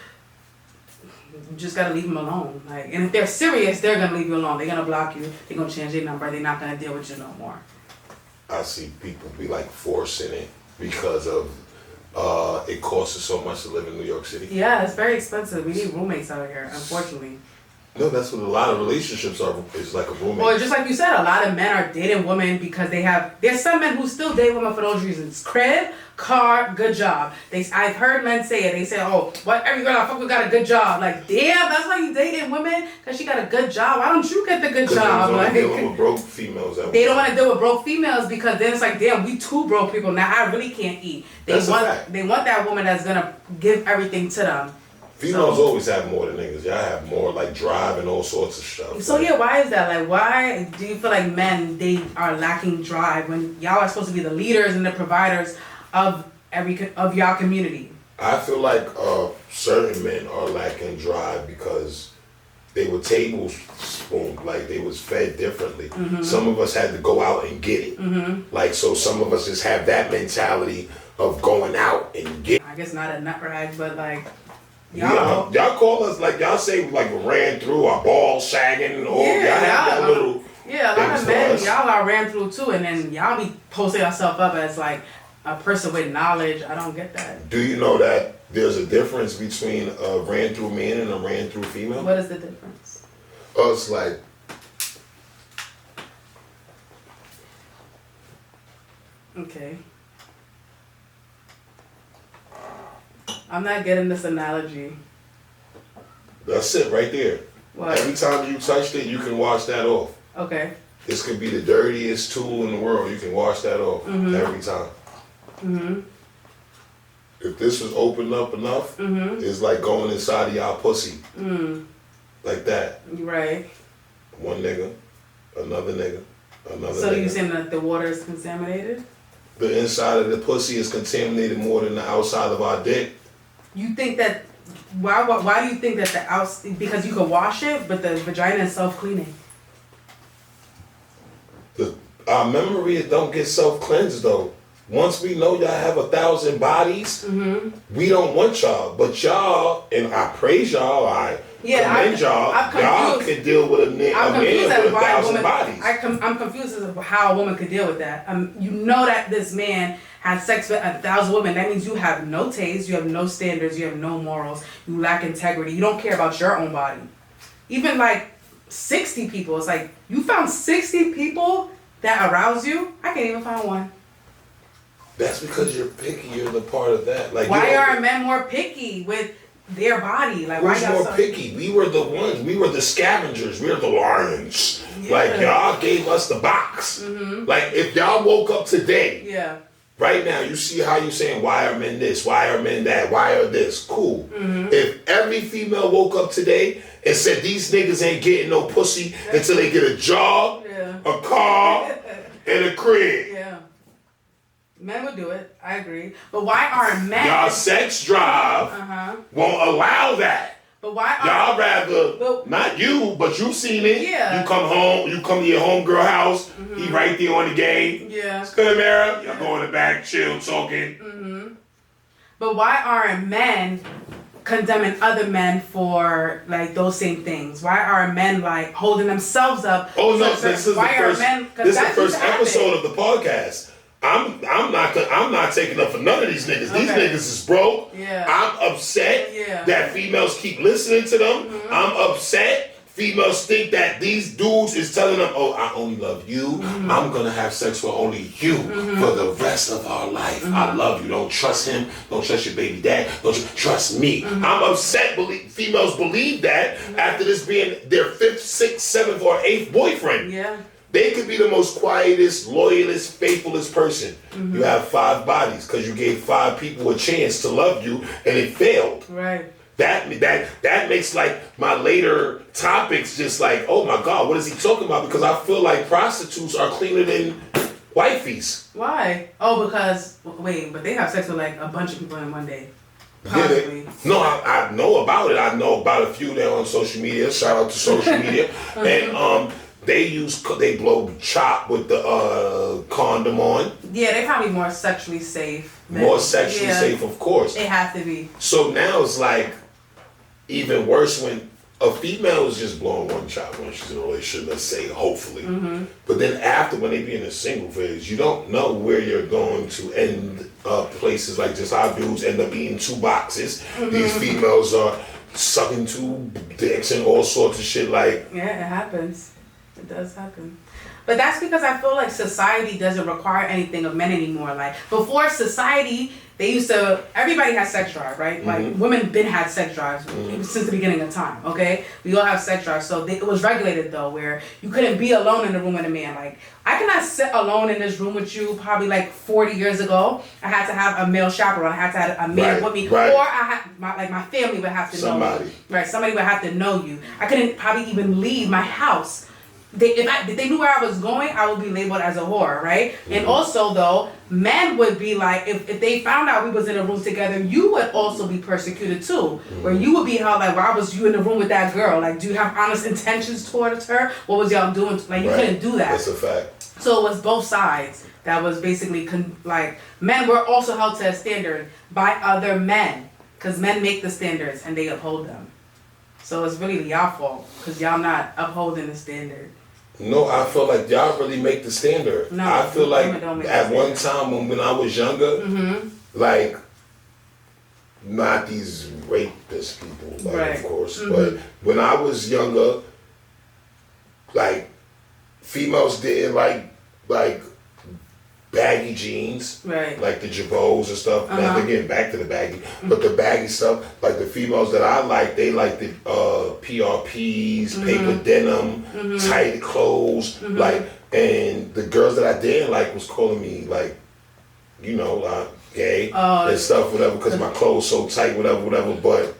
you just gotta leave them alone. Like, and if they're serious, they're gonna leave you alone. They're gonna block you. They're gonna change their number. They're not gonna deal with you no more. I see people be like forcing it because of it costs us so much to live in New York City. Yeah, it's very expensive. We need roommates out here, unfortunately. No, that's what a lot of relationships are. It's like a roommate. Well, just like you said, a lot of men are dating women because there's some men who still date women for those reasons. Crib, car, good job. I've heard men say it. They say, oh, what, every girl I fuck with got a good job. Like, damn, that's why you dating women? Because she got a good job. Why don't you get the good job? Like, They dealing with broke females. They don't want to deal with broke females because then it's like, damn, we two broke people. Now I really can't eat. They want that woman that's going to give everything to them. Females always have more than niggas. Y'all have more like drive and all sorts of stuff. So yeah, why is that? Like, why do you feel like men, they are lacking drive when y'all are supposed to be the leaders and the providers of y'all community? I feel like certain men are lacking drive because they were tablespooned, like they was fed differently. Some of us had to go out and get it. Like, so some of us just have that mentality of going out and get. I guess not a nut rag, but like, y'all call us, like, y'all say, like, ran through our balls sagging, or y'all have that little. Yeah, a lot of men, y'all are ran through too, and then y'all be posting yourself up as like a person with knowledge. I don't get that. Do you know that there's a difference between a ran through man and a ran through female? What is the difference? Oh, it's like, okay. I'm not getting this analogy. that's it right there. What? Every time you touched it, you can wash that off. Okay. This could be the dirtiest tool in the world. You can wash that off every time. If this was opened up enough, it's like going inside of y'all pussy. Like that. Right. One nigga, another nigga, another So nigga. you saying that the water is contaminated? The inside of the pussy is contaminated more than the outside of our dick. You think that, why do you think that because you can wash it, but the vagina is self-cleaning? Our memory don't get self-cleansed though. Once we know y'all have 1,000 bodies, we don't want y'all. But y'all, and I praise y'all, I commend y'all. Y'all can deal with a man with 1,000 bodies. I'm confused as to how a woman could deal with that. You know that this man had sex with 1,000 women. That means you have no taste, you have no standards, you have no morals, you lack integrity. You don't care about your own body. Even like 60 people. It's like, you found 60 people that arouse you? I can't even find one. That's because you're picky. You're the part of that. Like, why are men more picky with their body? Like, who's more picky? We were the ones. We were the scavengers. We were the lions. Yeah. Like, y'all gave us the box. Like, if y'all woke up today, right now, you see how you saying, why are men this? Why are men that? Why are this? Cool. If every female woke up today and said, these niggas ain't getting no pussy until they get a job, a car, and a crib. Men would do it. I agree. But why aren't men? Y'all sex drive won't allow that. But why y'all rather, not you, but you've seen it. Yeah. You come home, you come to your homegirl house, he right there on the game. Yeah. It's good, Mara. Y'all go in the back, chill, talking. But why aren't men condemning other men for like those same things? Why are men like holding themselves up? Oh no, this is the first episode of the podcast. I'm not taking up for none of these niggas. These niggas is broke. I'm upset that females keep listening to them. I'm upset females think that these dudes is telling them, oh, I only love you. I'm gonna have sex with only you for the rest of our life. I love you. Don't trust him. Don't trust your baby dad. Don't trust me. I'm upset females believe that after this being their 5th, 6th, 7th, or 8th boyfriend. They could be the most quietest, loyalist, faithfulest person. You have 5 bodies because you gave 5 people a chance to love you and it failed. Right. That makes like my later topics just like, oh my God, what is he talking about? Because I feel like prostitutes are cleaner than wifeys. Why? Oh, because but they have sex with like a bunch of people in one day. Possibly. No, I know about it. I know about a few there on social media. Shout out to social media. And they blow chop with the condom on. Yeah, they probably more sexually safe. More sexually safe, of course. They have to be. So now it's like even worse when a female is just blowing one chop when she's in a relationship, let's say, hopefully. But then after, when they be in a single phase, you don't know where you're going to end up. Places like just how dudes end up eating 2 boxes. These females are sucking 2 dicks and all sorts of shit like. Yeah, it happens. It does happen. But that's because I feel like society doesn't require anything of men anymore. Like before society, everybody has sex drive, right? Like women had sex drives since the beginning of time, okay? We all have sex drives. So it was regulated though, where you couldn't be alone in the room with a man. Like I cannot sit alone in this room with you probably like 40 years ago. I had to have a male chaperone. I had to have a man with me. Right. Or I had my family would have to know me. Right, somebody would have to know you. I couldn't probably even leave my house. If they knew where I was going, I would be labeled as a whore, right? And also, though, men would be like, if they found out we was in a room together, you would also be persecuted too. Where you would be held like, why was you in the room with that girl? Like, do you have honest intentions towards her? What was y'all doing? Like, you couldn't do that. That's a fact. So it was both sides. That was basically, men were also held to a standard by other men. Because men make the standards and they uphold them. So it's really y'all fault. Because y'all not upholding the standard. No, I feel like y'all really make the standard. No, I feel like at one standard. time when I was younger, like, not these rapist people, like, of course, but when I was younger, like, females didn't like baggy jeans, like the Jabos and stuff. Now they're getting back to the baggy, but the baggy stuff, like the females that I like, they like the PRPs, paper denim, tight clothes, like, and the girls that I didn't like was calling me like, you know, like gay and stuff, whatever, because my clothes so tight, whatever. But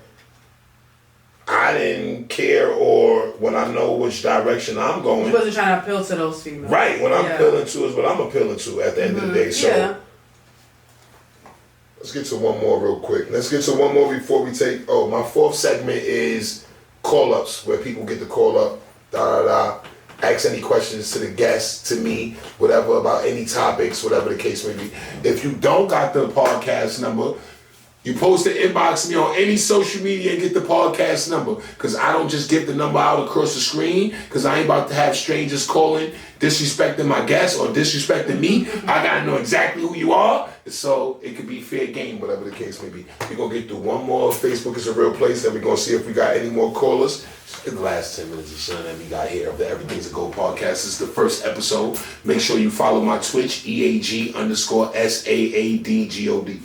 I didn't care, or when I know which direction I'm going. You wasn't trying to appeal to those females. Right, what I'm appealing to is what I'm appealing to at the end of the day. So let's get to one more real quick. Let's get to one more before we take, my fourth segment is call-ups, where people get to call up, ask any questions to the guests, to me, whatever, about any topics, whatever the case may be. If you don't got the podcast number, you post to inbox me on any social media and get the podcast number. Because I don't just give the number out across the screen, because I ain't about to have strangers calling, disrespecting my guests or disrespecting me. I got to know exactly who you are. So it could be fair game, whatever the case may be. We're going to get through one more. Facebook is a real place. Then we're going to see if we got any more callers. In the last 10 minutes of shit that we got here of the Everything's a Go podcast. This is the first episode. Make sure you follow my Twitch, EAG_SAADGOD.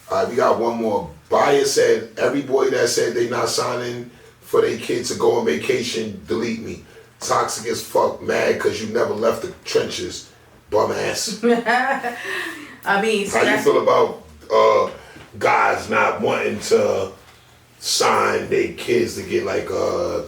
All right, we got one more. Buyer said, every boy that said they not signing for their kids to go on vacation, delete me. Toxic as fuck, mad because you never left the trenches. Bum ass. I mean, how you feel about guys not wanting to sign their kids to get like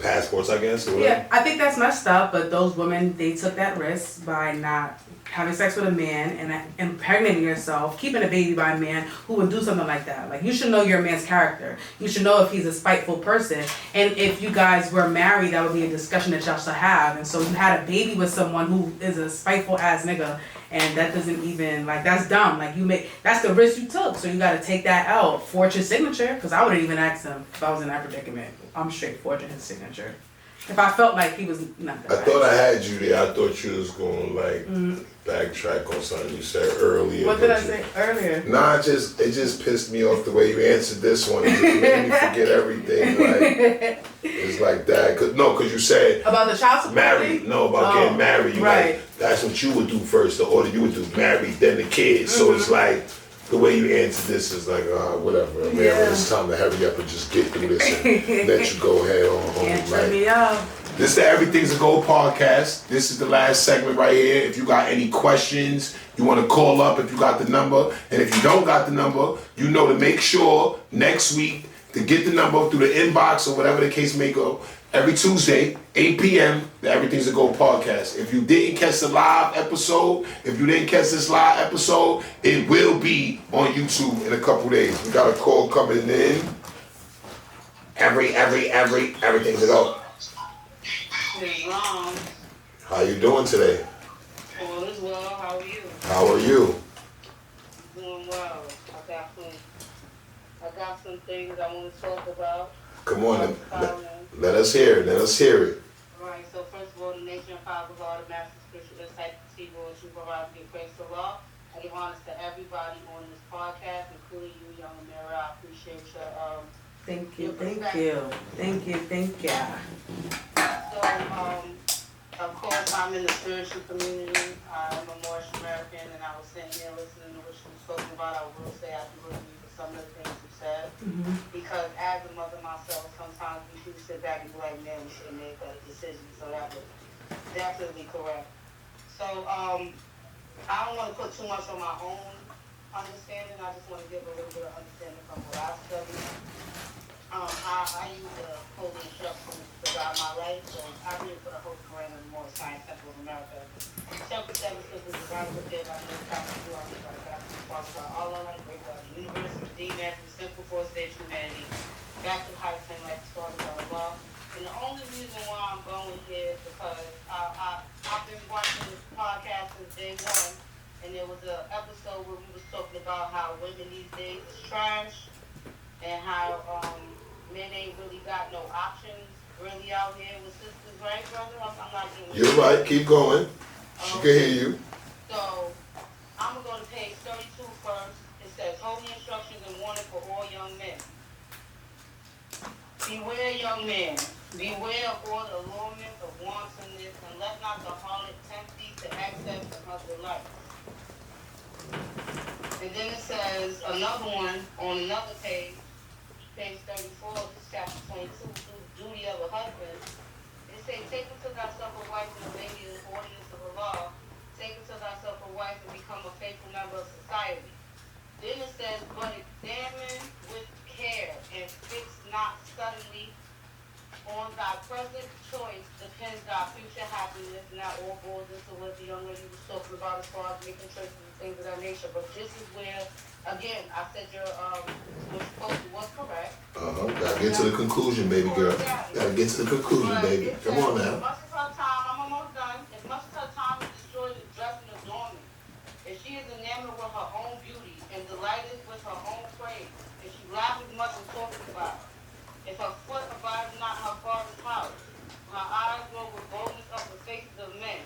passports, I guess? Or yeah, I think that's messed up, but those women, they took that risk by not having sex with a man and impregnating yourself, keeping a baby by a man who would do something like that. Like, you should know your man's character. You should know if he's a spiteful person. And if you guys were married, that would be a discussion that y'all should have. And so you had a baby with someone who is a spiteful ass nigga, and that doesn't even, like, that's dumb. Like, that's the risk you took. So you got to take that out, forge his signature, because I wouldn't even ask him if I was in that predicament. I'm straight forging his signature. If I felt like he was not gonna. I thought I had you there. I thought you was going to backtrack on something you said earlier. What did I say earlier? Nah, it just pissed me off the way you answered this one. It just made me forget everything. Like, it's like that. Cause you said about the child support. Married. No, about getting married. You like, that's what you would do first. The order you would do, married, then the kids. So it's like, the way you answer this is like, whatever. Man, it's time to hurry up and just get through this and let you go ahead on home. Can't turn me up. This is the Everything's a Go podcast. This is the last segment right here. If you got any questions, you want to call up if you got the number. And if you don't got the number, you know to make sure next week to get the number through the inbox or whatever the case may go. Every Tuesday, 8 p.m., the Everything's a Go podcast. If you didn't catch the live episode, if you didn't catch this live episode, it will be on YouTube in a couple days. We got a call coming in. Everything's a Go. How you doing today? All is well. How are you? How are you? Doing well. I got some things I want to talk about. Come on, let us hear it. Let us hear it. All right. So first of all, the nation of Father God, the Master Spiritual Insight, the T-Lord, True Provide, give praise to Allah. I give honors to everybody on this podcast, including you, Young Amira. I appreciate your Thank you. your So Of course, I'm in the spiritual community. I'm a Moorish American, and I was sitting here listening to what she was talking about. I will say I do agree with some of the things you said. Because as a mother myself, sometimes we do sit back and be like, man, we should have made better decisions. So that was definitely correct. So I don't want to put too much on my own understanding. I just want to give a little bit of understanding from what I've studied. I use the holy instructions to guide my life, so I read for the Holy Quran and the more Science Temple of America. Chapter 7 says the divine prepared by the chapter 2 on the God, Father God, Allah, and great God, the universe, redeemed after the simple force of humanity, back to the highest and life, started by Allah. And the only reason why I'm going here is because I've been watching this podcast since day one, and there was an episode where we was talking about how women these days is trash, and how men ain't really got no options really out here with sisters, right, brother? I'm not getting You're right. Keep going. She can hear you. So I'm going to go to page 32 first. It says, Holy instructions and warning for all young men. Beware, young men. Beware of all the allurements of wantonness, and let not the harlot tempt thee to access another life. And then it says, another one on another page 34, this chapter 22, through the duty of a husband. It says, take unto thyself a wife and obey the ordinance of the law. Take unto thyself a wife and become a faithful member of society. Then it says, but examine with care and fix not suddenly on thy present choice depends thy future happiness, and that all boils into what the young lady was talking about as far as making choices and things of that nature. But this is where, again, I said your was correct. Gotta get to the conclusion, baby girl. Gotta get to the conclusion, baby. Come on now. As much as her time, I'm almost done. As much as her time is destroyed in dress and adornment, if she is enamored with her own beauty and delighted with her own praise, if she laughs much and talks about it, if her foot abides not in her father's house, her eyes roll with boldness up the faces of men,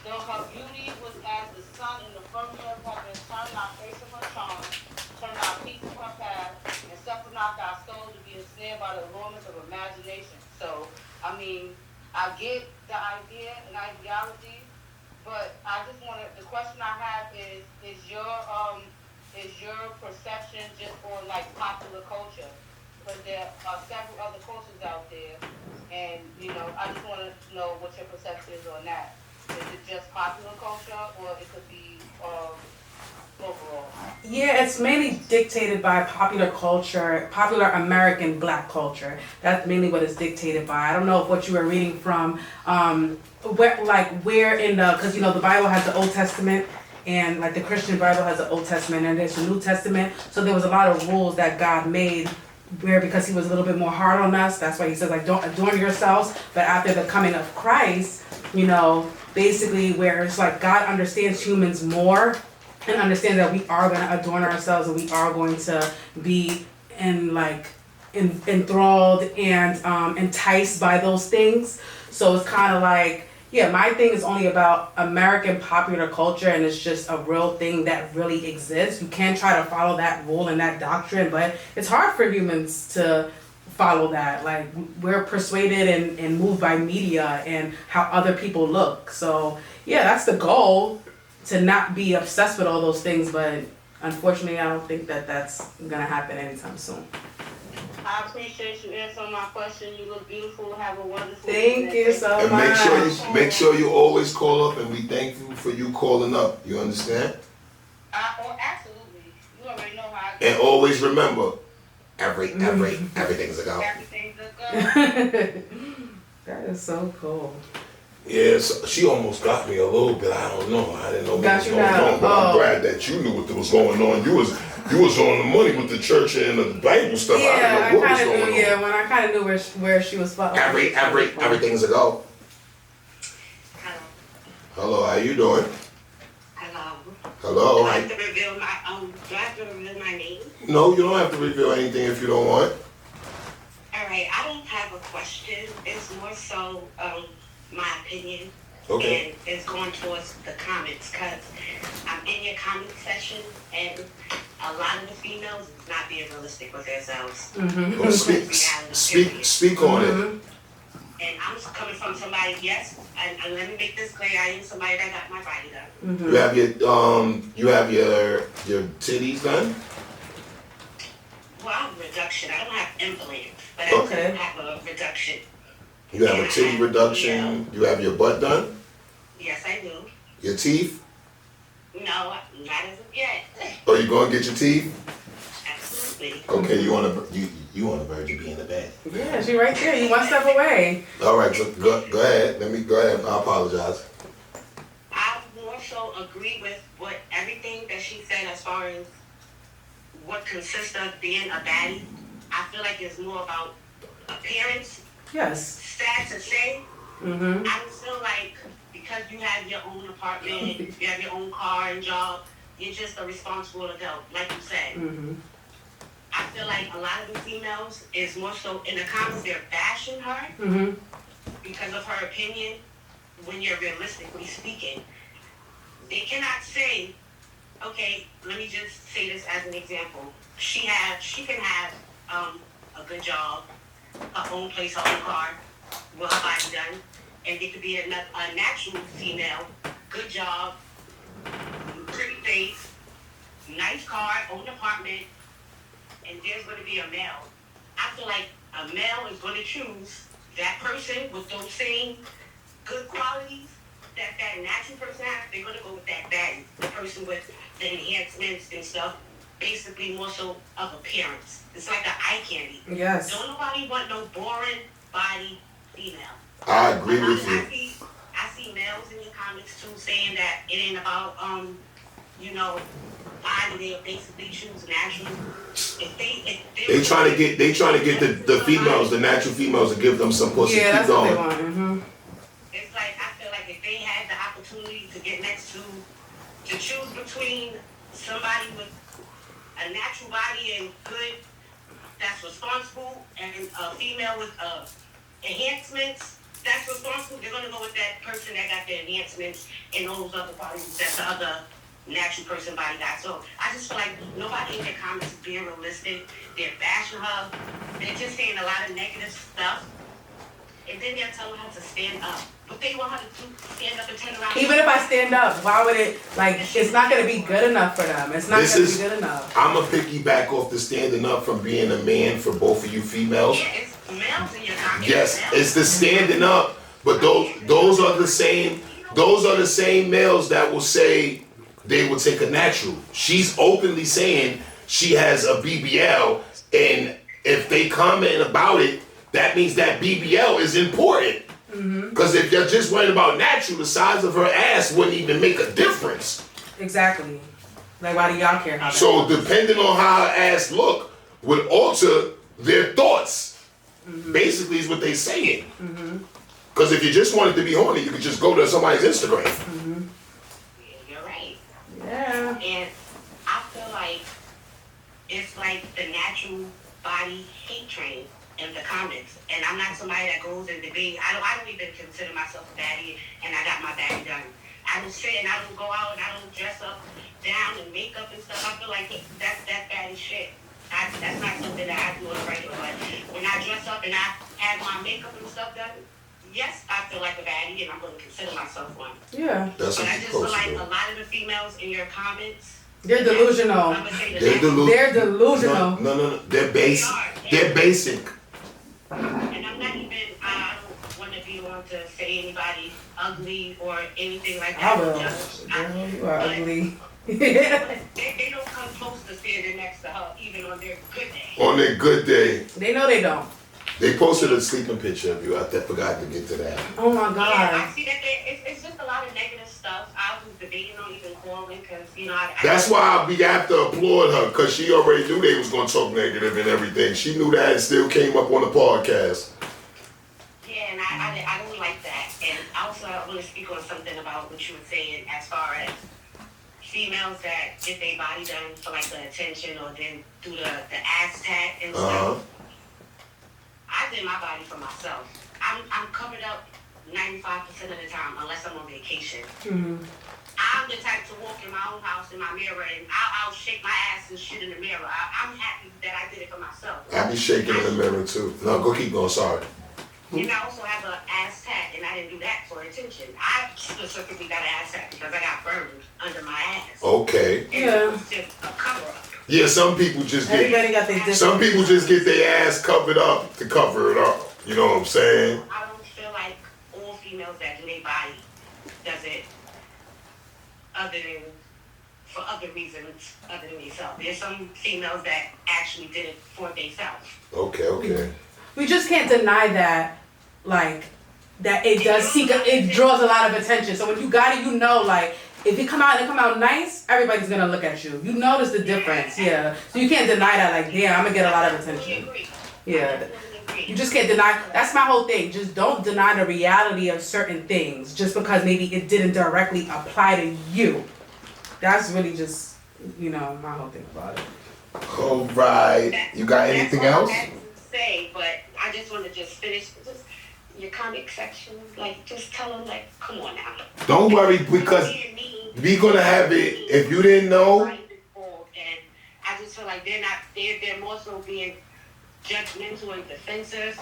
though her beauty was as the sun in the firmament of heaven, turn not face of her charm, turn not peace of her path, and suffer not thy soul to be ensnared by the allurements of imagination. So, I mean, I get the idea and ideology, but I just want to, the question I have is your perception just on like popular culture? Because there are several other cultures out there, and I just want to know what your perception is on that. Is it just popular culture, or it could be overall? Yeah, it's mainly dictated by popular culture, popular American black culture. That's mainly what it's dictated by. I don't know if what you were reading from, where in the, because the Bible has the Old Testament, and like the Christian Bible has the Old Testament, and there's the New Testament. So there was a lot of rules that God made, where because he was a little bit more hard on us, that's why he says like don't adorn yourselves. But after the coming of Christ, basically where it's like God understands humans more and understands that we are going to adorn ourselves and we are going to be enthralled and enticed by those things. So it's kind of like, yeah, my thing is only about American popular culture, and it's just a real thing that really exists. You can try to follow that rule and that doctrine, but it's hard for humans to follow that. Like, we're persuaded and moved by media and how other people look. So yeah, that's the goal, to not be obsessed with all those things, but unfortunately I don't think that that's gonna happen anytime soon. I appreciate you answering my question. You look beautiful. Have a wonderful Thank you so And much. make sure you always call up, and we thank you for you calling up. You understand? Absolutely. You already know how I go. And always remember, everything's a go. Everything's a go. That is so cool. Yeah, so she almost got me a little bit. I don't know. I didn't know what was going on, but I'm glad that you knew what was going on. You was on the money with the church and the Bible stuff. Yeah, I didn't know what was going on. Yeah, when I kind of knew where she was from. Everything's a go. Hello, how you doing? Hello. Do I have to reveal my name? No, you don't have to reveal anything if you don't want. All right, I don't have a question. It's more so my opinion. Okay. And it's going towards the comments, because I'm in your comment section, and a lot of the females is not being realistic with themselves. Well, speak on it. And I'm just coming from somebody, yes, and let me make this clear, I am somebody that got my body done. Mm-hmm. You have your titties done? Well, I have a reduction. I don't have implants, but I Okay. do have a reduction. You have a titty reduction. You have your butt done? Yes, I do. Your teeth? No, not as of yet. Oh, you going to get your teeth? Absolutely. Okay, you on the verge of being a bad. Yeah, she right there. You one step away. All right, go ahead. Go ahead. I apologize. I more so agree with what everything that she said as far as what consists of being a baddie. I feel like it's more about appearance. Yes. Sad to say, Mm-hmm. I feel like because you have your own apartment, you have your own car and job, you're just a responsible adult, like you said. Mm-hmm. I feel like a lot of the females is more so in the comments they're bashing her Mm-hmm. because of her opinion. When you're realistically speaking, they cannot say, okay, let me just say this as an example. She can have a good job, her own place, her own car, with her body done, and it could be a natural female, good job, pretty face, nice car, own apartment, and there's going to be a male. I feel like a male is going to choose that person with those same good qualities that natural person has. They're going to go with that baddie, the person with the enhancements and stuff, basically more so of appearance. It's like an eye candy. Yes. Don't nobody want no boring body female. I agree with you. I see males in your comments too saying that it ain't about body. They basically choose natural. They trying to get the females, the natural females, to give them some pussy. Yeah, that's Keep what they going. want. Mm-hmm. It's like I feel like if they had the opportunity to get next to choose between somebody with a natural body and good, that's responsible, and a female with enhancements that's responsible, they're gonna go with that person that got the enhancements and those other bodies that the other natural person body got. So I just feel like nobody in their comments is being realistic. They're bashing her. They're just saying a lot of negative stuff. And then they're telling her to stand up. But they want her to stand up and turn around. Even if I stand up, why would it, it's not going to be good enough for them. It's not going to be good enough. I'm going to piggyback off the standing up from being a man for both of you females. Yeah, it's males in your comments. Yes, it's the standing up. But those are the same males that will say they will take a natural. She's openly saying she has a BBL, and if they comment about it, that means that BBL is important. Because if you're just worried about natural, the size of her ass wouldn't even make a difference. Exactly. Like, why do y'all care how that So looks? depending on how her ass look would alter their thoughts. Basically is what they saying. Because if you just wanted to be horny, you could just go to somebody's Instagram. Yeah, you're right. Yeah. And I feel like it's like the natural body hate train in the comments. And I'm not somebody that goes and debate. I don't even consider myself a baddie, and I got my baddie done. I don't sit and I don't go out and I don't dress up down and makeup and stuff. I feel like that's baddie shit. That's not something that I do on a regular. But when I dress up and I have my makeup and stuff done, yes, I feel like a baddie, and I'm going to consider myself one. Yeah. That's But what I you're just feel supposed like to a do. lot of the females in your comments, They're delusional. I'm gonna say They're They're delusional. No. They're basic. They're basic. And I'm not even, I don't want to be on to say anybody ugly or anything like that. I will. Just, Girl, you are ugly. they don't come close to standing next to her, even on their good day. On their good day. They know they don't. They posted a sleeping picture of you. I forgot to get to that. Oh my Yeah, God. I see that it's just a lot of negative stuff. I was debating on even calling because, That's why I have to applaud her, because she already knew they was going to talk negative and everything. She knew that and still came up on the podcast. Yeah, and I don't like that. And also, I want to speak on something about what you were saying as far as females that get their body done for like the attention or then do the ass tat and stuff. I did my body for myself. I'm covered up 95% of the time unless I'm on vacation. I'm the type to walk in my own house in my mirror and I'll shake my ass and shit in the mirror. I'm happy that I did it for myself. I be shaking in the mirror too. No, keep going, sorry. And I also have an ass tat, and and do that for attention. I specifically got an ass tap because I got burned under my ass. Okay. And it was just a cover up. Yeah, some people just Everybody got their different. some people just get their ass covered up to cover it up. You know what I'm saying? I don't feel like all females that do their body does it for other reasons other than themselves. There's some females that actually did it for themselves. Okay. We just can't deny that, like, that it draws a lot of attention. So when you got it, you know, like, if it come out nice, everybody's gonna look at you. You notice the difference, yeah. So you can't deny that, like, damn, I'm gonna get a lot of attention. Yeah. You just can't deny. That's my whole thing. Just don't deny the reality of certain things just because maybe it didn't directly apply to you. That's really just, my whole thing about it. All right. You got anything else? I had to say, but I just want to finish your comic section. Like, just tell them, like, come on now. Don't worry, because we're gonna have it. If you didn't know, And I just feel like they're more so being judgmental and defensive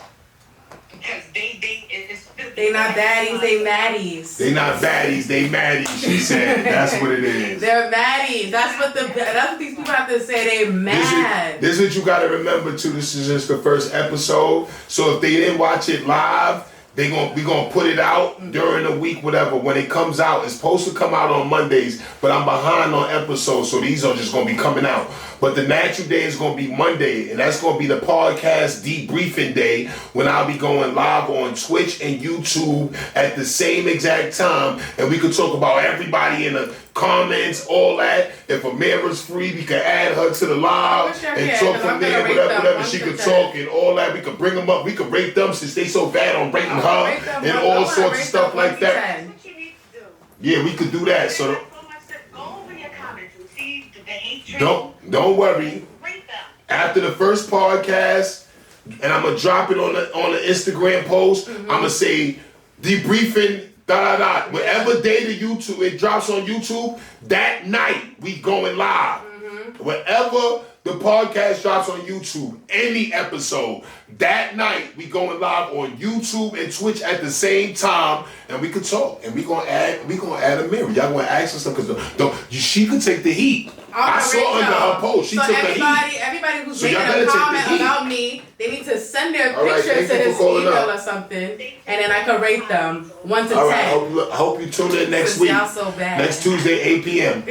because they not baddies, they maddies. they not baddies, they maddies. She said that's what it is. They're maddies. That's what these people have to say. They mad. This is what you gotta remember too. This is just the first episode. So if they didn't watch it live, we gonna put it out during the week, whatever. When it comes out, it's supposed to come out on Mondays, but I'm behind on episodes, so these are just gonna be coming out. But the natural day is gonna be Monday, and that's gonna be the podcast debriefing day when I'll be going live on Twitch and YouTube at the same exact time, and we could talk about everybody in the comments, all that. If Amira's free, we can add her to the live and talk from there, whatever she could talk and all that. We could bring them up. We could rate them since they so bad on rating her and all sorts of stuff like that. That's what you need to do. Yeah, we could do that. So Go over your comments and see the hatred. don't worry. Rate them. After the first podcast, and I'm gonna drop it on the Instagram post. I'm gonna say debriefing. Whatever day the YouTube it drops on YouTube, that night we going live. Wherever the podcast drops on YouTube, any episode, that night we going live on YouTube and Twitch at the same time, and we could talk. And we gonna add a mirror. Y'all gonna ask us something because she could take the heat. I saw under her post. She took the heat. Everybody who's making a comment about me, they need to send their picture to this email or something, and then I can rate them 1 to 10. All right, I hope you tune in next week. Y'all so bad. Next Tuesday, 8 p.m.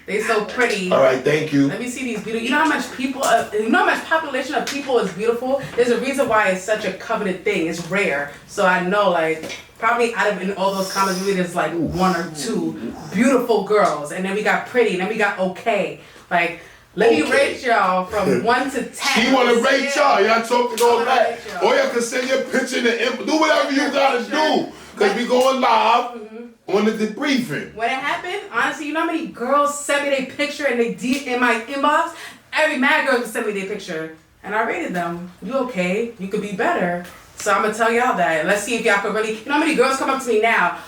They so pretty. All right, thank you. Let me see these beautiful. You know how much population of people is beautiful? There's a reason why it's such a coveted thing. It's rare. So I know, like, probably out of in all those comments, maybe there's like 1 or 2 beautiful girls, and then we got pretty, and then we got okay. Like, let me rate y'all from 1 to 10. She want to rate y'all. Y'all talking all that. Or y'all can send your picture to do whatever you gotta do. Because we going live on the debriefing. When it happened, honestly, you know how many girls sent me their picture and they in my inbox? Every mad girl sent me their picture. And I rated them. You okay? You could be better. So I'm going to tell y'all that. Let's see if y'all could really... You know how many girls come up to me now?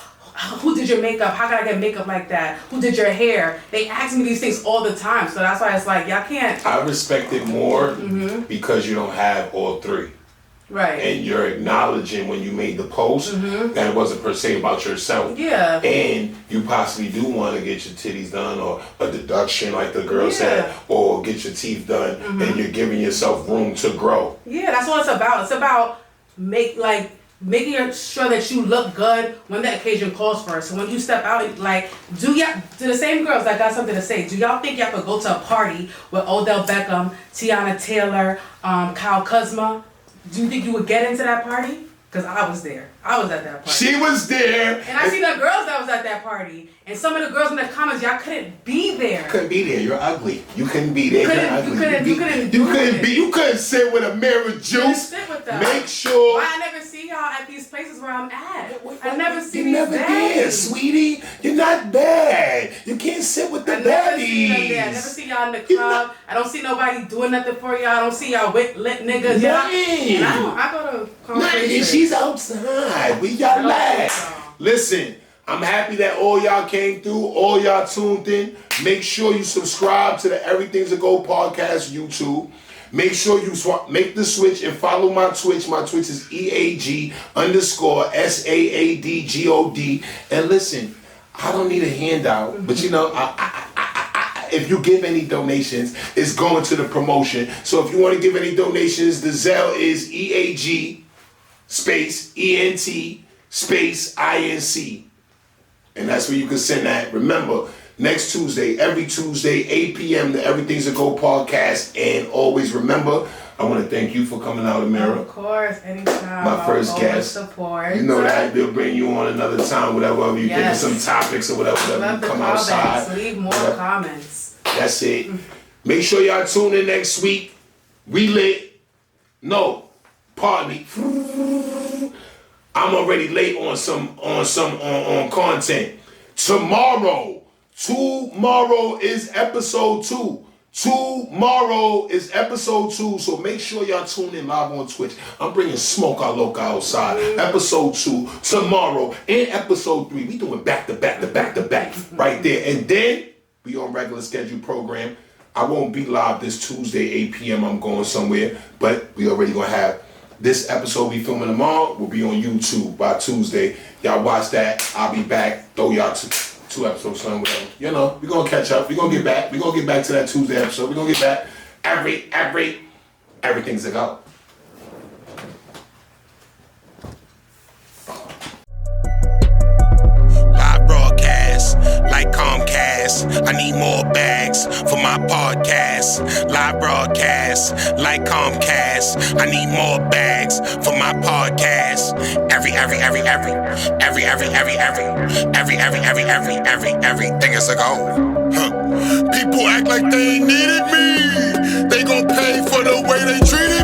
Who did your makeup? How can I get makeup like that? Who did your hair? They ask me these things all the time. So that's why it's like, y'all can't... I respect it more because you don't have all 3. Right. And you're acknowledging when you made the post that it wasn't per se about yourself. Yeah. And you possibly do want to get your titties done or a deduction like the girl said, or get your teeth done, and you're giving yourself room to grow. Yeah, that's what it's about. It's about making sure that you look good when the occasion calls for it. So when you step out, like, to the same girls that got something to say, do y'all think y'all could go to a party with Odell Beckham, Tiana Taylor, Kyle Kuzma? Do you think you would get into that party? Because I was there. I was at that party. She was there. And I seen the girls that was at that party. And some of the girls in the comments, y'all couldn't be there. You couldn't be there. You're ugly. You couldn't be there. You couldn't sit with a mirror juice. You couldn't sit with them. Make sure. Why I never see y'all at these places where I'm at? I never see these these there, sweetie. You're not bad. You can't sit with the baddies. I never see y'all in the club. I don't see nobody doing nothing for y'all. I don't see y'all with lit niggas. I go to conversations. She's outside. We y'all at? Listen, I'm happy that all y'all came through, all y'all tuned in. Make sure you subscribe to the Everything's a Go podcast YouTube. Make sure you make the switch and follow my Twitch. My Twitch is EAG_SAADGOD. And listen, I don't need a handout, but you know, if you give any donations, it's going to the promotion. So if you want to give any donations, the Zelle is EAG _ENT INC. And that's where you can send that. Remember, next Tuesday, every Tuesday, 8 p.m. the Everything's a Go podcast. And always remember, I want to thank you for coming out, Amira. Of course, anytime. My first guest. Support. You know that they'll bring you on another time, whatever you give us some topics or whatever you come comments. outside. Leave more comments. That's it. Make sure y'all tune in next week. We lit. No, pardon me. I'm already late on some content. Tomorrow is episode 2. Tomorrow is episode 2, so make sure y'all tune in live on Twitch. I'm bringing Smoke Our Loca outside. Episode 2 tomorrow, and episode 3. We doing back to back right there, and then we on regular schedule program. I won't be live this Tuesday 8 p.m. I'm going somewhere, but we already gonna have this episode we filming tomorrow. Will be on YouTube by Tuesday. Y'all watch that. I'll be back. Throw y'all two episodes, son, whatever. You know, we're gonna catch up. We're gonna get back. We're gonna get back to that Tuesday episode. We're gonna get back. Everything's a go. Live broadcast, like Comcast. I need more bags for my podcast. Live broadcast, like Comcast. I need more bags for my podcast. Everything is a go. People act like they ain't needed me. They gon' pay for the way they treated